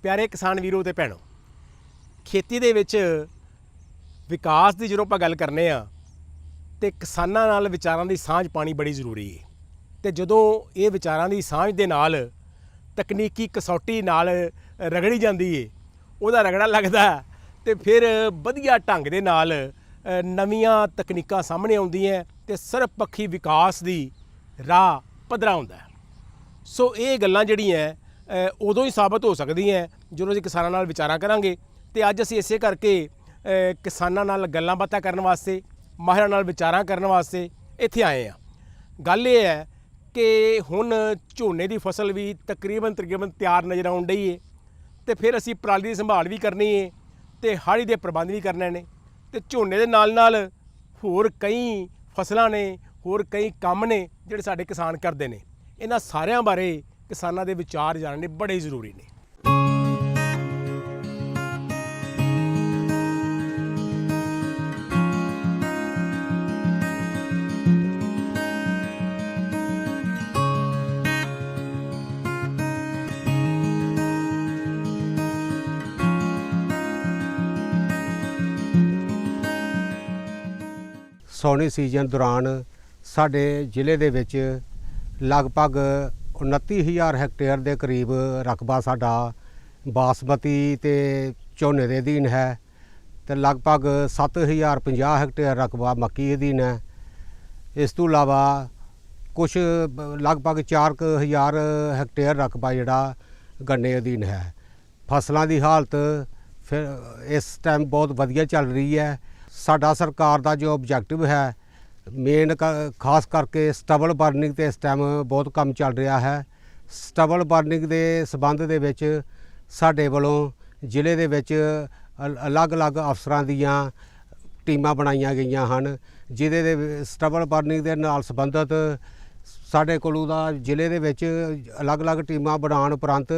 प्यारे किसान वीरों ते भैणों, खेती ਦੇ ਵਿੱਚ ਵਿਕਾਸ ਦੀ ਜਦੋਂ ਆਪਾਂ ਗੱਲ ਕਰਨੇ ਆ ਤੇ ਕਿਸਾਨਾਂ ਨਾਲ ਵਿਚਾਰਾਂ ਦੀ ਸਾਂਝ ਪਾਣੀ ਬੜੀ ਜ਼ਰੂਰੀ ਹੈ। ਤੇ ਜਦੋਂ ਇਹ ਵਿਚਾਰਾਂ ਦੀ ਸਾਂਝ ਦੇ ਨਾਲ ਤਕਨੀਕੀ ਕਸੌਟੀ ਨਾਲ ਰਗੜੀ ਜਾਂਦੀ ਏ, ਉਹਦਾ ਰਗੜਾ ਲੱਗਦਾ ਤੇ ਫਿਰ ਵਧੀਆ ਢੰਗ ਦੇ ਨਾਲ ਨਵੀਆਂ ਤਕਨੀਕਾਂ ਸਾਹਮਣੇ ਆਉਂਦੀਆਂ ਤੇ ਸਰਬਪੱਖੀ ਵਿਕਾਸ ਦੀ ਰਾਹ ਪੱਧਰਾ ਹੁੰਦਾ। ਸੋ ਇਹ ਗੱਲਾਂ ਜਿਹੜੀਆਂ ਉਦੋਂ ਹੀ ਸਾਬਤ ਹੋ ਸਕਦੀਆਂ ਜਦੋਂ ਅਸੀਂ ਕਿਸਾਨਾਂ ਨਾਲ ਵਿਚਾਰਾਂ ਕਰਾਂਗੇ। ਤੇ ਅੱਜ ਅਸੀਂ ਇਸੇ ਕਰਕੇ ਕਿਸਾਨਾਂ ਨਾਲ ਗੱਲਾਂ ਬਾਤਾਂ ਕਰਨ ਵਾਸਤੇ, ਮਾਹਿਰਾਂ ਨਾਲ ਵਿਚਾਰਾਂ ਕਰਨ ਵਾਸਤੇ ਇੱਥੇ ਆਏ ਹਾਂ। ਗੱਲ ਇਹ ਹੈ ਕਿ ਹੁਣ ਝੋਨੇ ਦੀ ਫਸਲ ਵੀ ਤਕਰੀਬਨ ਤਿਆਰ ਨਜ਼ਰ ਆਉਣ ਡਈ ਹੈ ਤੇ ਫਿਰ ਅਸੀਂ ਪਰਾਲੀ ਦੀ ਸੰਭਾਲ ਵੀ ਕਰਨੀ ਹੈ ਤੇ ਹਾੜੀ ਦੇ ਪ੍ਰਬੰਧ ਵੀ ਕਰਨੇ ਨੇ ਤੇ ਝੋਨੇ ਦੇ ਨਾਲ ਨਾਲ ਹੋਰ ਕਈ ਫਸਲਾਂ ਨੇ, ਹੋਰ ਕਈ ਕੰਮ ਨੇ ਜਿਹੜੇ ਸਾਡੇ ਕਿਸਾਨ ਕਰਦੇ ਨੇ। ਇਹਨਾਂ ਸਾਰਿਆਂ ਬਾਰੇ ਕਿਸਾਨਾਂ ਦੇ ਵਿਚਾਰ ਜਾਣਨੇ ਬੜੇ ਜ਼ਰੂਰੀ ਨੇ। ਸੌਣੀ ਸੀਜ਼ਨ ਦੌਰਾਨ ਸਾਡੇ ਜ਼ਿਲ੍ਹੇ ਦੇ ਵਿੱਚ ਲਗਭਗ 29,000 ਹੈਕਟੇਅਰ ਦੇ ਕਰੀਬ ਰਕਬਾ ਸਾਡਾ ਬਾਸਮਤੀ ਤੇ ਝੋਨੇ ਦੇ ਅਧੀਨ ਹੈ ਤੇ ਲਗਭਗ 7,050 ਹੈਕਟੇਅਰ ਰਕਬਾ ਮੱਕੀ ਅਧੀਨ ਹੈ। ਇਸ ਤੋਂ ਇਲਾਵਾ ਕੁਝ ਲਗਭਗ 4,000 ਹੈਕਟੇਅਰ ਰਕਬਾ ਜਿਹੜਾ ਗੰਨੇ ਅਧੀਨ ਹੈ। ਫਸਲਾਂ ਦੀ ਹਾਲਤ ਫਿਰ ਇਸ ਟਾਈਮ ਬਹੁਤ ਵਧੀਆ ਚੱਲ ਰਹੀ ਹੈ। ਸਾਡਾ ਸਰਕਾਰ ਦਾ ਜੋ ਆਬਜੈਕਟਿਵ ਹੈ ਮੇਨ ਖਾਸ ਕਰਕੇ ਸਟਬਲ ਬਰਨਿੰਗ ਤੇ ਇਸ ਟਾਈਮ ਬਹੁਤ ਕੰਮ ਚੱਲ ਰਿਹਾ ਹੈ। ਸਟਬਲ ਬਰਨਿੰਗ ਦੇ ਸਬੰਧ ਦੇ ਵਿੱਚ ਸਾਡੇ ਵੱਲੋਂ ਜ਼ਿਲ੍ਹੇ ਦੇ ਵਿੱਚ ਅਲੱਗ-ਅਲੱਗ ਅਫਸਰਾਂ ਦੀਆਂ ਟੀਮਾਂ ਬਣਾਈਆਂ ਗਈਆਂ ਹਨ, ਜਿਹਦੇ ਦੇ ਸਟਬਲ ਬਰਨਿੰਗ ਦੇ ਨਾਲ ਸੰਬੰਧਿਤ ਸਾਡੇ ਕੋਲੋਂ ਦਾ ਜ਼ਿਲ੍ਹੇ ਦੇ ਵਿੱਚ ਅਲੱਗ-ਅਲੱਗ ਟੀਮਾਂ ਬਣਾਉਣ ਉਪਰੰਤ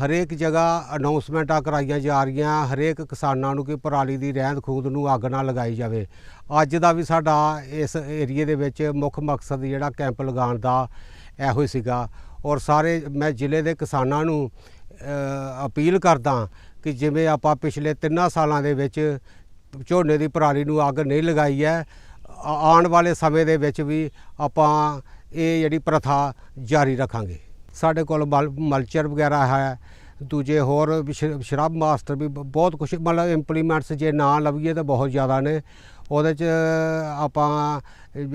ਹਰੇਕ ਜਗ੍ਹਾ ਅਨਾਉਂਸਮੈਂਟਾਂ ਕਰਾਈਆਂ ਜਾ ਰਹੀਆਂ ਹਰੇਕ ਕਿਸਾਨਾਂ ਨੂੰ ਕਿ ਪਰਾਲੀ ਦੀ ਰਹਿੰਦ ਖੂੰਹਦ ਨੂੰ ਅੱਗ ਨਾ ਲਗਾਈ ਜਾਵੇ। ਅੱਜ ਦਾ ਵੀ ਸਾਡਾ ਇਸ ਏਰੀਏ ਦੇ ਵਿੱਚ ਮੁੱਖ ਮਕਸਦ ਜਿਹੜਾ ਕੈਂਪ ਲਗਾਉਣ ਦਾ ਇਹੋ ਹੀ ਸੀਗਾ। ਔਰ ਸਾਰੇ ਮੈਂ ਜ਼ਿਲ੍ਹੇ ਦੇ ਕਿਸਾਨਾਂ ਨੂੰ ਅਪੀਲ ਕਰਦਾ ਕਿ ਜਿਵੇਂ ਆਪਾਂ ਪਿਛਲੇ 3 ਸਾਲਾਂ ਦੇ ਵਿੱਚ ਝੋਨੇ ਦੀ ਪਰਾਲੀ ਨੂੰ ਅੱਗ ਨਹੀਂ ਲਗਾਈ ਹੈ, ਆਉਣ ਵਾਲੇ ਸਮੇਂ ਦੇ ਵਿੱਚ ਵੀ ਆਪਾਂ ਇਹ ਜਿਹੜੀ ਪ੍ਰਥਾ ਜਾਰੀ ਰੱਖਾਂਗੇ। ਸਾਡੇ ਕੋਲ ਮਲਚਰ ਵਗੈਰਾ ਹੈ, ਦੂਜੇ ਹੋਰ ਸ਼ਰਬ ਮਾਸਟਰ ਵੀ ਬਹੁਤ ਕੁਛ ਮਤਲਬ ਇੰਪਲੀਮੈਂਟਸ ਜੇ ਨਾ ਲਵੀਏ ਤਾਂ ਬਹੁਤ ਜ਼ਿਆਦਾ ਨੇ। ਉਹਦੇ 'ਚ ਆਪਾਂ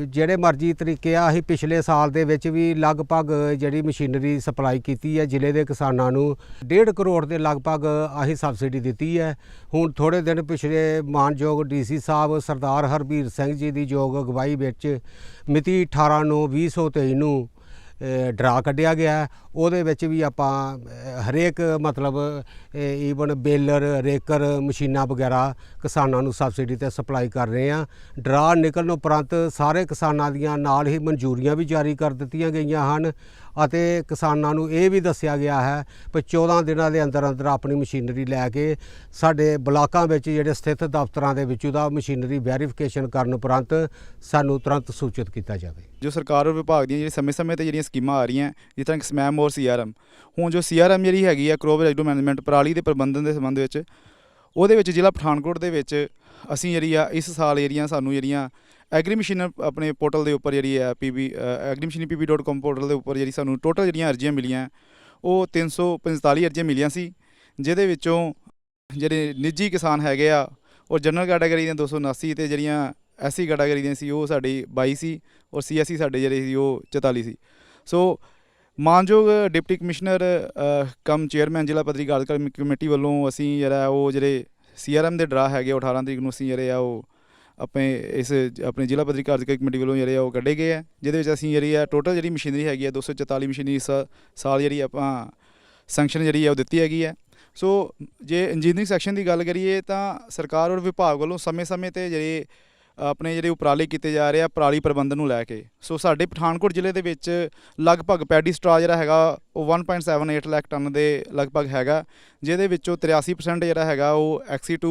ਜਿਹੜੇ ਮਰਜ਼ੀ ਤਰੀਕੇ ਆ ਅਸੀਂ ਪਿਛਲੇ ਸਾਲ ਦੇ ਵਿੱਚ ਵੀ ਲਗਭਗ ਜਿਹੜੀ ਮਸ਼ੀਨਰੀ ਸਪਲਾਈ ਕੀਤੀ ਹੈ ਜ਼ਿਲ੍ਹੇ ਦੇ ਕਿਸਾਨਾਂ ਨੂੰ 1.5 ਕਰੋੜ ਦੇ ਲਗਭਗ ਅਸੀਂ ਸਬਸਿਡੀ ਦਿੱਤੀ ਹੈ। ਹੁਣ ਥੋੜ੍ਹੇ ਦਿਨ ਪਿਛਲੇ ਮਾਨਯੋਗ DC ਸਾਹਿਬ ਸਰਦਾਰ ਹਰਬੀਰ ਸਿੰਘ ਜੀ ਦੀ ਯੋਗ ਅਗਵਾਈ ਵਿੱਚ ਮਿਤੀ 18/9/2023 ਨੂੰ ਡਰਾ ਕੱਢਿਆ ਗਿਆ। ਉਹਦੇ ਵਿੱਚ ਵੀ ਆਪਾਂ ਹਰੇਕ ਮਤਲਬ ਈਵਨ ਬੇਲਰ ਰੇਕਰ ਮਸ਼ੀਨਾਂ ਵਗੈਰਾ ਕਿਸਾਨਾਂ ਨੂੰ ਸਬਸਿਡੀ 'ਤੇ ਸਪਲਾਈ ਕਰ ਰਹੇ ਹਾਂ। ਡਰਾ ਨਿਕਲਣ ਉਪਰੰਤ ਸਾਰੇ ਕਿਸਾਨਾਂ ਦੀਆਂ ਨਾਲ ਹੀ ਮਨਜ਼ੂਰੀਆਂ ਵੀ ਜਾਰੀ ਕਰ ਦਿੱਤੀਆਂ ਗਈਆਂ ਹਨ ਅਤੇ ਕਿਸਾਨਾਂ ਨੂੰ ਇਹ ਵੀ ਦੱਸਿਆ ਗਿਆ ਹੈ ਕਿ 14 ਦਿਨਾਂ ਦੇ ਅੰਦਰ ਅੰਦਰ ਆਪਣੀ ਮਸ਼ੀਨਰੀ ਲੈ ਕੇ ਸਾਡੇ ਬਲਾਕਾਂ ਵਿੱਚ ਜਿਹੜੇ ਸਥਿਤ ਦਫ਼ਤਰਾਂ ਦੇ ਵਿੱਚ ਉਹਦਾ ਮਸ਼ੀਨਰੀ ਵੈਰੀਫਿਕੇਸ਼ਨ ਕਰਨ ਉਪਰੰਤ ਸਾਨੂੰ ਤੁਰੰਤ ਸੂਚਿਤ ਕੀਤਾ ਜਾਵੇ। ਜੋ ਸਰਕਾਰ ਔਰ ਵਿਭਾਗ ਦੀਆਂ ਜਿਹੜੀ ਸਮੇਂ-ਸਮੇਂ 'ਤੇ ਜਿਹੜੀਆਂ ਸਕੀਮਾਂ ਆ ਰਹੀਆਂ ਜਿਸ ਤਰ੍ਹਾਂ ਸਮੈਮ ਔਰ CRM, ਹੁਣ ਜੋ CRM ਜਿਹੜੀ ਹੈਗੀ ਆ ਕਰੋਪ ਰੈਜੀਡੂ ਮੈਨੇਜਮੈਂਟ ਪਰਾਲੀ ਦੇ ਪ੍ਰਬੰਧਨ ਦੇ ਸੰਬੰਧ ਵਿੱਚ, ਉਹਦੇ ਵਿੱਚ ਜ਼ਿਲ੍ਹਾ ਪਠਾਨਕੋਟ ਦੇ ਵਿੱਚ ਅਸੀਂ ਜਿਹੜੀ ਆ ਇਸ ਸਾਲ ਜਿਹੜੀਆਂ ਸਾਨੂੰ ਜਿਹੜੀਆਂ ਐਗਰੀ ਮਸ਼ੀਨ ਆਪਣੇ ਪੋਰਟਲ ਦੇ ਉੱਪਰ ਜਿਹੜੀ ਹੈ agrimachinery.pb.com ਪੋਰਟਲ ਦੇ ਉੱਪਰ ਜਿਹੜੀ ਸਾਨੂੰ ਟੋਟਲ ਜਿਹੜੀਆਂ ਅਰਜ਼ੀਆਂ ਮਿਲੀਆਂ ਉਹ 345 ਅਰਜ਼ੀਆਂ ਮਿਲੀਆਂ ਸੀ, ਜਿਹਦੇ ਵਿੱਚੋਂ ਜਿਹੜੇ ਨਿੱਜੀ ਕਿਸਾਨ ਹੈਗੇ ਆ ਉਹ ਜਨਰਲ ਕੈਟਾਗਰੀ ਦੀਆਂ 279 ਤੇ ਜਿਹੜੀਆਂ SC ਕੈਟਾਗਰੀ ਦੀਆਂ ਸੀ ਉਹ ਸਾਡੀ 22 ਸੀ ਔਰ CSC ਸਾਡੇ ਜਿਹੜੇ ਸੀ ਉਹ 44 ਸੀ। ਸੋ ਮਾਨਯੋਗ ਡਿਪਟੀ ਕਮਿਸ਼ਨਰ ਕਮ ਚੇਅਰਮੈਨ ਜ਼ਿਲ੍ਹਾ ਪੱਧਰੀ ਕਾਰਜਕਾਰੀ ਕਮੇਟੀ ਵੱਲੋਂ ਅਸੀਂ ਜਿਹੜਾ ਉਹ ਜਿਹੜੇ CRM ਦੇ ਡਰਾ ਹੈਗੇ 18 ਤਰੀਕ ਨੂੰ ਅਸੀਂ ਜਿਹੜੇ ਆ ਉਹ ਆਪਣੇ ਜ਼ਿਲ੍ਹਾ ਪੱਧਰੀ ਕਾਰਜਕਾਰੀ ਕਮੇਟੀ ਵੱਲੋਂ ਜਿਹੜੇ ਆ ਉਹ ਕੱਢੇ ਗਏ ਆ, ਜਿਹਦੇ ਵਿੱਚ ਅਸੀਂ ਜਿਹੜੀ ਆ ਟੋਟਲ ਜਿਹੜੀ ਮਸ਼ੀਨਰੀ ਹੈਗੀ ਆ 244 ਮਸ਼ੀਨਰੀ ਸਾਲ ਜਿਹੜੀ ਆਪਾਂ ਸੈਂਕਸ਼ਨ ਜਿਹੜੀ ਆ ਉਹ ਦਿੱਤੀ ਹੈਗੀ ਹੈ। ਸੋ ਜੇ ਇੰਜੀਨੀਅਰਿੰਗ ਸੈਕਸ਼ਨ ਦੀ ਗੱਲ ਕਰੀਏ ਤਾਂ ਸਰਕਾਰ ਔਰ ਵਿਭਾਗ ਵੱਲੋਂ ਸਮੇਂ-ਸਮੇਂ 'ਤੇ ਜਿਹੜੇ ਆਪਣੇ ਜਿਹੜੇ ਉਪਰਾਲੇ ਕੀਤੇ ਜਾ ਰਹੇ ਆ ਪਰਾਲੀ ਪ੍ਰਬੰਧਨ ਨੂੰ ਲੈ ਕੇ। ਸੋ ਸਾਡੇ ਪਠਾਨਕੋਟ ਜ਼ਿਲ੍ਹੇ ਦੇ ਵਿੱਚ ਲਗਭਗ ਪੈਡੀ ਸਟਰਾ ਜਿਹੜਾ ਹੈਗਾ ਉਹ 1.78 ਲੱਖ ਟਨ ਦੇ ਲਗਭਗ ਹੈਗਾ, ਜਿਹਦੇ ਵਿੱਚੋਂ 83% ਜਿਹੜਾ ਹੈਗਾ ਉਹ XC2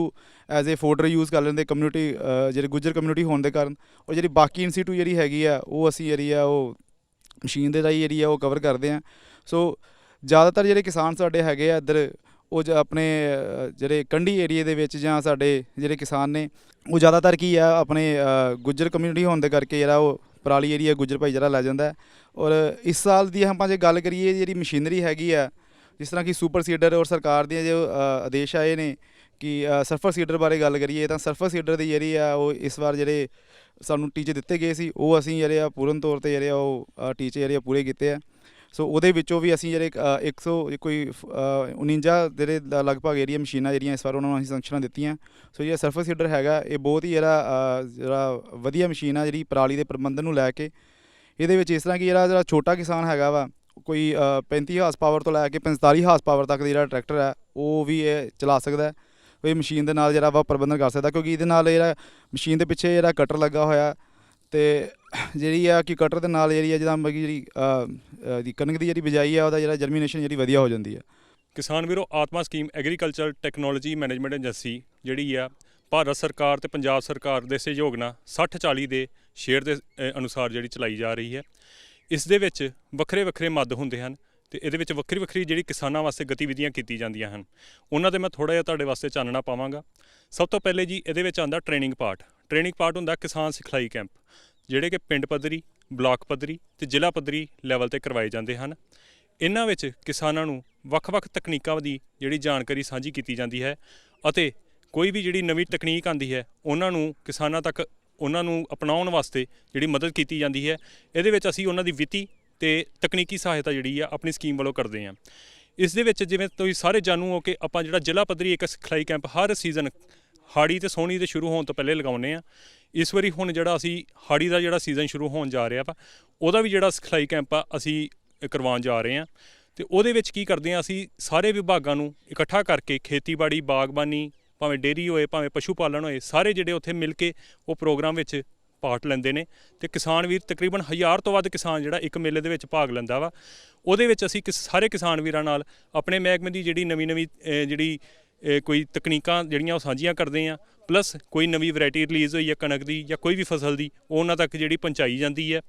as a fodder use ਕਰ ਲੈਂਦੇ ਕਮਿਊਨਿਟੀ ਜਿਹੜੇ ਗੁੱਜਰ ਕਮਿਊਨਿਟੀ ਹੋਣ ਦੇ ਕਾਰਨ, ਔਰ ਜਿਹੜੀ ਬਾਕੀ INC2 ਜਿਹੜੀ ਹੈਗੀ ਆ ਉਹ ਅਸੀਂ ਜਿਹੜੀ ਆ ਉਹ ਮਸ਼ੀਨ ਦੇ ਰਾਹੀਂ ਜਿਹੜੀ ਆ ਉਹ ਕਵਰ ਕਰਦੇ ਹਾਂ। ਸੋ ਜ਼ਿਆਦਾਤਰ ਜਿਹੜੇ ਕਿਸਾਨ ਸਾਡੇ ਹੈਗੇ ਆ ਇੱਧਰ ਉਹ ਆਪਣੇ ਜਿਹੜੇ ਕੰਢੀ ਏਰੀਏ ਦੇ ਵਿੱਚ ਜਾਂ ਸਾਡੇ ਜਿਹੜੇ ਕਿਸਾਨ ਨੇ ਉਹ ਜ਼ਿਆਦਾਤਰ ਕੀ ਆ ਆਪਣੇ ਗੁੱਜਰ ਕਮਿਊਨਿਟੀ ਹੋਣ ਦੇ ਕਰਕੇ ਜਿਹੜਾ ਉਹ ਪਰਾਲੀ ਏਰੀਆ ਗੁੱਜਰ ਭਾਈਚਾਰਾ ਲੈ ਜਾਂਦਾ। ਔਰ ਇਸ ਸਾਲ ਦੀ ਆਪਾਂ ਜੇ ਗੱਲ ਕਰੀਏ ਜਿਹੜੀ ਮਸ਼ੀਨਰੀ ਹੈਗੀ ਆ, ਜਿਸ ਤਰ੍ਹਾਂ ਕਿ ਸੁਪਰ ਸੀਡਰ ਔਰ ਸਰਕਾਰ ਦੀਆਂ ਜੋ ਆਦੇਸ਼ ਆਏ ਨੇ ਕਿ ਸਰਫਰ ਸੀਡਰ ਬਾਰੇ ਗੱਲ ਕਰੀਏ ਤਾਂ ਸਰਫਰ ਸੀਡਰ ਦੀ ਜਿਹੜੀ ਆ ਉਹ ਇਸ ਵਾਰ ਜਿਹੜੇ ਸਾਨੂੰ ਟੀਚੇ ਦਿੱਤੇ ਗਏ ਸੀ ਉਹ ਅਸੀਂ ਜਿਹੜੇ ਆ ਪੂਰਨ ਤੌਰ 'ਤੇ ਜਿਹੜੇ ਉਹ ਟੀਚੇ ਜਿਹੜੇ ਪੂਰੇ ਕੀਤੇ ਆ। ਸੋ ਉਹਦੇ ਵਿੱਚੋਂ ਵੀ ਅਸੀਂ ਜਿਹੜੇ 149 ਜਿਹੜੇ ਲਗਭਗ ਏਰੀਆ ਮਸ਼ੀਨਾਂ ਜਿਹੜੀਆਂ ਇਸ ਵਾਰ ਉਹਨਾਂ ਨੂੰ ਅਸੀਂ ਸੰਕਸ਼ਨਾਂ ਦਿੱਤੀਆਂ। ਸੋ ਜਿਹੜਾ ਸਰਫਰ ਸੀਡਰ ਹੈਗਾ ਇਹ ਬਹੁਤ ਹੀ ਜਿਹੜਾ ਵਧੀਆ ਮਸ਼ੀਨ ਆ ਜਿਹੜੀ ਪਰਾਲੀ ਦੇ ਪ੍ਰਬੰਧਨ ਨੂੰ ਲੈ ਕੇ। ਇਹਦੇ ਵਿੱਚ ਇਸ ਤਰ੍ਹਾਂ ਕਿ ਜਿਹੜਾ ਛੋਟਾ ਕਿਸਾਨ ਹੈਗਾ ਵਾ ਕੋਈ 35 ਹਾਰਸ ਪਾਵਰ ਤੋਂ ਲੈ ਕੇ 45 ਹਾਰਸ ਪਾਵਰ ਤੱਕ ਦਾ ਜਿਹੜਾ ਟਰੈਕਟਰ ਹੈ ਉਹ ਵੀ ਇਹ ਚਲਾ ਸਕਦਾ। ਇਹ ਮਸ਼ੀਨ ਦੇ ਨਾਲ ਜਿਹੜਾ ਵਾ ਪ੍ਰਬੰਧਨ ਕਰ ਸਕਦਾ, ਕਿਉਂਕਿ ਇਹਦੇ ਨਾਲ ਜਿਹੜਾ ਮਸ਼ੀਨ ਦੇ ਪਿੱਛੇ ਜਿਹੜਾ ਕਟਰ ਲੱਗਾ ਹੋਇਆ ਅਤੇ ਜਿਹੜੀ ਆ ਕਿ ਕਟਰ ਦੇ ਨਾਲ ਜਿਹੜੀ ਆ ਜਿੱਦਾਂ ਜਿਹੜੀ ਕਣਕ ਦੀ ਜਿਹੜੀ ਬਿਜਾਈ ਆ ਉਹਦਾ ਜਿਹੜਾ ਜਰਮੀਨੇਸ਼ਨ ਜਿਹੜੀ ਵਧੀਆ ਹੋ ਜਾਂਦੀ ਹੈ। ਕਿਸਾਨ ਵੀਰੋ, ਆਤਮਾ scheme agriculture technology management agency ਜਿਹੜੀ ਆ ਭਾਰਤ ਸਰਕਾਰ ਤੇ ਪੰਜਾਬ ਸਰਕਾਰ ਦੇ ਸਹਿਯੋਗ ਨਾਲ 60-40 ਦੇ ਸ਼ੇਅਰ ਦੇ ਅਨੁਸਾਰ ਜਿਹੜੀ ਚਲਾਈ ਜਾ ਰਹੀ ਹੈ। ਇਸ ਦੇ ਵਿੱਚ ਵੱਖਰੇ ਵੱਖਰੇ ਮੱਦ ਹੁੰਦੇ ਹਨ ਅਤੇ ਇਹਦੇ ਵਿੱਚ ਵੱਖਰੀ ਵੱਖਰੀ ਜਿਹੜੀ ਕਿਸਾਨਾਂ ਵਾਸਤੇ ਗਤੀਵਿਧੀਆਂ ਕੀਤੀ ਜਾਂਦੀਆਂ ਹਨ, ਉਹਨਾਂ 'ਤੇ ਮੈਂ ਥੋੜ੍ਹਾ ਜਿਹਾ ਤੁਹਾਡੇ ਵਾਸਤੇ ਚਾਨਣਾ ਪਾਵਾਂਗਾ। ਸਭ ਤੋਂ ਪਹਿਲੇ ਜੀ ਇਹਦੇ ਵਿੱਚ ਆਉਂਦਾ ਟ੍ਰੇਨਿੰਗ ਪਾਰਟ ਹੁੰਦਾ ਕਿਸਾਨ ਸਿਖਲਾਈ ਕੈਂਪ, ਜਿਹੜੇ ਕਿ ਪਿੰਡ ਪੱਧਰੀ, ਬਲਾਕ ਪੱਧਰੀ ਅਤੇ ਜ਼ਿਲ੍ਹਾ ਪੱਧਰੀ ਲੈਵਲ 'ਤੇ ਕਰਵਾਏ ਜਾਂਦੇ ਹਨ। ਇਹਨਾਂ ਵਿੱਚ ਕਿਸਾਨਾਂ ਨੂੰ ਵੱਖ-ਵੱਖ ਤਕਨੀਕਾਂ ਦੀ ਜਿਹੜੀ ਜਾਣਕਾਰੀ ਸਾਂਝੀ ਕੀਤੀ ਜਾਂਦੀ ਹੈ ਅਤੇ ਕੋਈ ਵੀ ਜਿਹੜੀ ਨਵੀਂ ਤਕਨੀਕ ਆਉਂਦੀ ਹੈ ਉਹਨਾਂ ਨੂੰ ਕਿਸਾਨਾਂ ਤੱਕ ਉਹਨਾਂ ਨੂੰ ਅਪਣਾਉਣ ਵਾਸਤੇ ਜਿਹੜੀ ਮਦਦ ਕੀਤੀ ਜਾਂਦੀ ਹੈ। ਇਹਦੇ ਵਿੱਚ ਅਸੀਂ ਉਹਨਾਂ ਦੀ ਵਿੱਤੀ ਅਤੇ ਤਕਨੀਕੀ ਸਹਾਇਤਾ ਜਿਹੜੀ ਆ ਆਪਣੀ ਸਕੀਮ ਵੱਲੋਂ ਕਰਦੇ ਹਾਂ। ਇਸ ਦੇ ਵਿੱਚ ਜਿਵੇਂ ਤੁਸੀਂ ਸਾਰੇ ਜਾਣੂ ਹੋ ਕਿ ਆਪਾਂ ਜਿਹੜਾ ਜ਼ਿਲ੍ਹਾ ਪੱਧਰੀ ਇੱਕ ਸਿਖਲਾਈ ਕੈਂਪ ਹਰ ਸੀਜ਼ਨ ਹਾੜੀ ਅਤੇ ਸੋਹਣੀ ਦੇ ਸ਼ੁਰੂ ਹੋਣ ਤੋਂ ਪਹਿਲੇ ਲਗਾਉਂਦੇ ਹਾਂ। ਇਸ ਵਾਰੀ ਹੁਣ ਜਿਹੜਾ ਅਸੀਂ ਹਾੜੀ ਦਾ ਜਿਹੜਾ ਸੀਜ਼ਨ ਸ਼ੁਰੂ ਹੋਣ ਜਾ ਰਿਹਾ ਵਾ ਉਹਦਾ ਵੀ ਜਿਹੜਾ ਸਿਖਲਾਈ ਕੈਂਪ ਆ ਅਸੀਂ ਕਰਵਾਉਣ ਜਾ ਰਹੇ ਹਾਂ। ਅਤੇ ਉਹਦੇ ਵਿੱਚ ਕੀ ਕਰਦੇ ਹਾਂ, ਅਸੀਂ ਸਾਰੇ ਵਿਭਾਗਾਂ ਨੂੰ ਇਕੱਠਾ ਕਰਕੇ ਖੇਤੀਬਾੜੀ, ਬਾਗਬਾਨੀ, ਭਾਵੇਂ ਡੇਅਰੀ ਹੋਏ, ਭਾਵੇਂ ਪਸ਼ੂ ਪਾਲਣ ਹੋਏ, ਸਾਰੇ ਜਿਹੜੇ ਉੱਥੇ ਮਿਲ ਕੇ ਉਹ ਪ੍ਰੋਗਰਾਮ ਵਿੱਚ ਪਾਰਟ ਲੈਂਦੇ ਨੇ ਅਤੇ ਕਿਸਾਨ ਵੀਰ ਤਕਰੀਬਨ 1000 ਤੋਂ ਵੱਧ ਕਿਸਾਨ ਜਿਹੜਾ ਇੱਕ ਮੇਲੇ ਦੇ ਵਿੱਚ ਭਾਗ ਲੈਂਦਾ ਵਾ। ਉਹਦੇ ਵਿੱਚ ਅਸੀਂ ਸਾਰੇ ਕਿਸਾਨ ਵੀਰਾਂ ਨਾਲ ਆਪਣੇ ਮਹਿਕਮੇ ਦੀ ਜਿਹੜੀ ਨਵੀਂ ਜਿਹੜੀ ਕੋਈ ਤਕਨੀਕਾਂ ਜਿਹੜੀਆਂ ਉਹ ਸਾਂਝੀਆਂ ਕਰਦੇ ਹਾਂ, ਪਲੱਸ ਕੋਈ ਨਵੀਂ ਵੈਰਾਈਟੀ ਰਿਲੀਜ਼ ਹੋਈ ਹੈ ਕਣਕ ਦੀ ਜਾਂ ਕੋਈ ਵੀ ਫਸਲ ਦੀ, ਉਹ ਉਹਨਾਂ ਤੱਕ ਜਿਹੜੀ ਪਹੁੰਚਾਈ ਜਾਂਦੀ ਹੈ।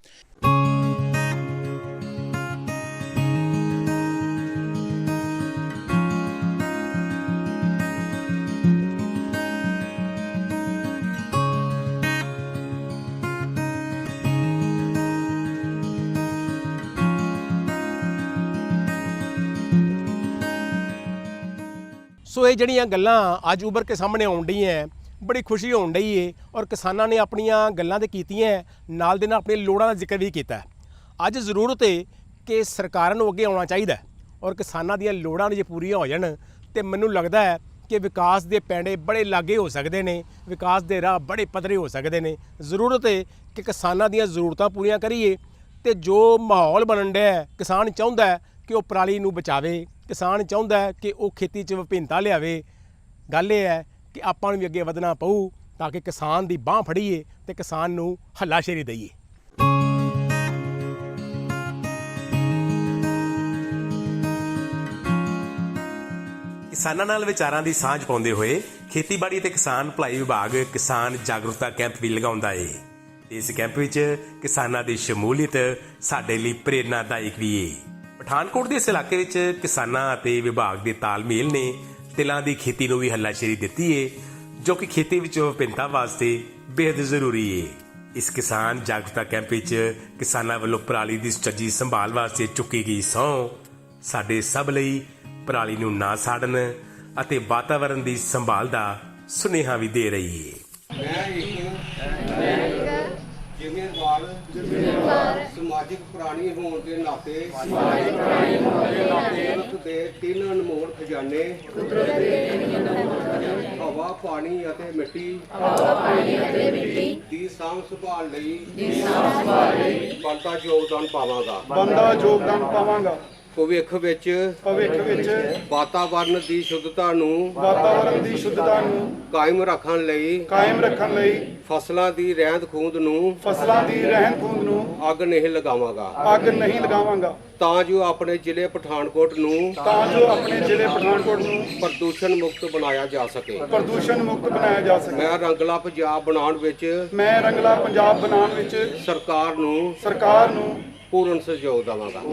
ਸੋ ਇਹ ਜਿਹੜੀਆਂ ਗੱਲਾਂ ਅੱਜ ਉੱਭਰ ਕੇ ਸਾਹਮਣੇ ਆਉਣ ਡਈਆਂ, ਬੜੀ ਖੁਸ਼ੀ ਹੋਣ ਡਈ ਏ ਔਰ ਕਿਸਾਨਾਂ ਨੇ ਆਪਣੀਆਂ ਗੱਲਾਂ ਤਾਂ ਕੀਤੀਆਂ, ਨਾਲ ਦੇ ਨਾਲ ਆਪਣੀਆਂ ਲੋੜਾਂ ਦਾ ਜ਼ਿਕਰ ਵੀ ਕੀਤਾ। ਅੱਜ ਜ਼ਰੂਰਤ ਹੈ ਕਿ ਸਰਕਾਰਾਂ ਨੂੰ ਅੱਗੇ ਆਉਣਾ ਚਾਹੀਦਾ ਔਰ ਕਿਸਾਨਾਂ ਦੀਆਂ ਲੋੜਾਂ ਜੇ ਪੂਰੀਆਂ ਹੋ ਜਾਣ ਤਾਂ ਮੈਨੂੰ ਲੱਗਦਾ ਹੈ ਕਿ ਵਿਕਾਸ ਦੇ ਪੈਂਡੇ ਬੜੇ ਲਾਗੇ ਹੋ ਸਕਦੇ ਨੇ, ਵਿਕਾਸ ਦੇ ਰਾਹ ਬੜੇ ਪੱਧਰੇ ਹੋ ਸਕਦੇ ਨੇ। ਜ਼ਰੂਰਤ ਹੈ ਕਿ ਕਿਸਾਨਾਂ ਦੀਆਂ ਜ਼ਰੂਰਤਾਂ ਪੂਰੀਆਂ ਕਰੀਏ ਅਤੇ ਜੋ ਮਾਹੌਲ ਬਣਨ ਡਿਆ, ਕਿਸਾਨ ਚਾਹੁੰਦਾ ਕਿ ਉਹ ਪਰਾਲੀ ਨੂੰ ਬਚਾਵੇ, ਕਿਸਾਨ ਚਾਹੁੰਦਾ ਕਿ ਉਹ ਖੇਤੀ 'ਚ ਵਿਭਿੰਨਤਾ ਲਿਆਵੇ। ਗੱਲ ਇਹ ਹੈ ਕਿ ਆਪਾਂ ਨੂੰ ਵੀ ਅੱਗੇ ਵਧਣਾ ਪਊ ਤਾਂ ਕਿ ਕਿਸਾਨ ਦੀ ਬਾਂਹ ਫੜੀਏ ਅਤੇ ਕਿਸਾਨ ਨੂੰ ਹੱਲਾਸ਼ੇਰੀ ਦਈਏ। ਕਿਸਾਨਾਂ ਨਾਲ ਵਿਚਾਰਾਂ ਦੀ ਸਾਂਝ ਪਾਉਂਦੇ ਹੋਏ ਖੇਤੀਬਾੜੀ ਤੇ ਕਿਸਾਨ ਭਲਾਈ ਵਿਭਾਗ ਕਿਸਾਨ ਜਾਗਰੂਕਤਾ ਕੈਂਪ ਵੀ ਲਗਾਉਂਦਾ ਏ। ਇਸ ਕੈਂਪ ਵਿੱਚ ਕਿਸਾਨਾਂ ਦੀ ਸ਼ਮੂਲੀਅਤ ਸਾਡੇ ਲਈ ਪ੍ਰੇਰਨਾਦਾਇਕ ਵੀ ਏ। ਪਠਾਨਕੋਟ ਦੇ ਇਸ ਇਲਾਕੇ ਵਿੱਚ ਕਿਸਾਨਾਂ ਅਤੇ ਵਿਭਾਗ ਦੇ ਤਾਲਮੇਲ ਨੇ ਤਿਲਾਂ ਦੀ ਖੇਤੀ ਨੂੰ ਵੀ ਹੱਲਾਸ਼ੇਰੀ ਦਿੱਤੀ ਏ, ਜੋ ਕਿ ਖੇਤੀ ਵਿੱਚ ਵਿਭਿੰਨਤਾ ਵਾਸਤੇ ਬੇहद ਜ਼ਰੂਰੀ ਏ। ਇਸ ਕਿਸਾਨ ਜਾਗਰੂਕਤਾ ਕੈਂਪ ਵਿੱਚ ਕਿਸਾਨਾਂ ਵੱਲੋਂ ਪਰਾਲੀ ਦੀ ਸੁਚੱਜੀ ਸੰਭਾਲ ਵਾਸਤੇ ਚੁੱਕੀ ਗਈ ਸਹੁੰ ਸਾਡੇ ਸਭ ਲਈ ਪਰਾਲੀ ਨੂੰ ਨਾ ਸਾੜਨ ਅਤੇ ਵਾਤਾਵਰਣ ਦੀ ਸੰਭਾਲ ਦਾ ਸੁਨੇਹਾ ਵੀ ਦੇ ਰਹੀ ਏ। ਜ਼ਿੰਮੇਵਾਰ ਸਮਾਜਿਕ ਪ੍ਰਾਣੀ ਹੋਣ ਦੇ ਨਾਤੇ ਕੁਦਰਤ ਦੇ ਤਿੰਨ ਅਨਮੋਲ ਖਜ਼ਾਨੇ ਹਵਾ, ਪਾਣੀ ਅਤੇ ਮਿੱਟੀ ਦੀ ਸਾਂਭ ਸੰਭਾਲ ਲਈ ਬਣਦਾ ਯੋਗਦਾਨ ਪਾਵਾਂਗਾ। ਭਵਿੱਖ ਵਿੱਚ ਵਾਤਾਵਰਣ ਦੀ ਸ਼ੁੱਧਤਾ ਨੂੰ ਕਾਇਮ ਰੱਖਣ ਲਈ ਫਸਲਾਂ ਦੀ ਰਹਿੰਦ ਖੂੰਹਦ ਨੂੰ ਅੱਗ ਨਹੀਂ ਲਗਾਵਾਂਗਾ ਤਾਂ ਜੋ ਆਪਣੇ ਜ਼ਿਲ੍ਹੇ ਪਠਾਨਕੋਟ ਨੂੰ ਪ੍ਰਦੂਸ਼ਣ ਮੁਕਤ ਬਣਾਇਆ ਜਾ ਸਕੇ। ਮੈਂ ਰੰਗਲਾ ਪੰਜਾਬ ਬਣਾਉਣ ਵਿੱਚ ਸਰਕਾਰ ਨੂੰ ਪੂਰਨ ਸਹਿਯੋਗ ਦੇਵਾਂਗਾ।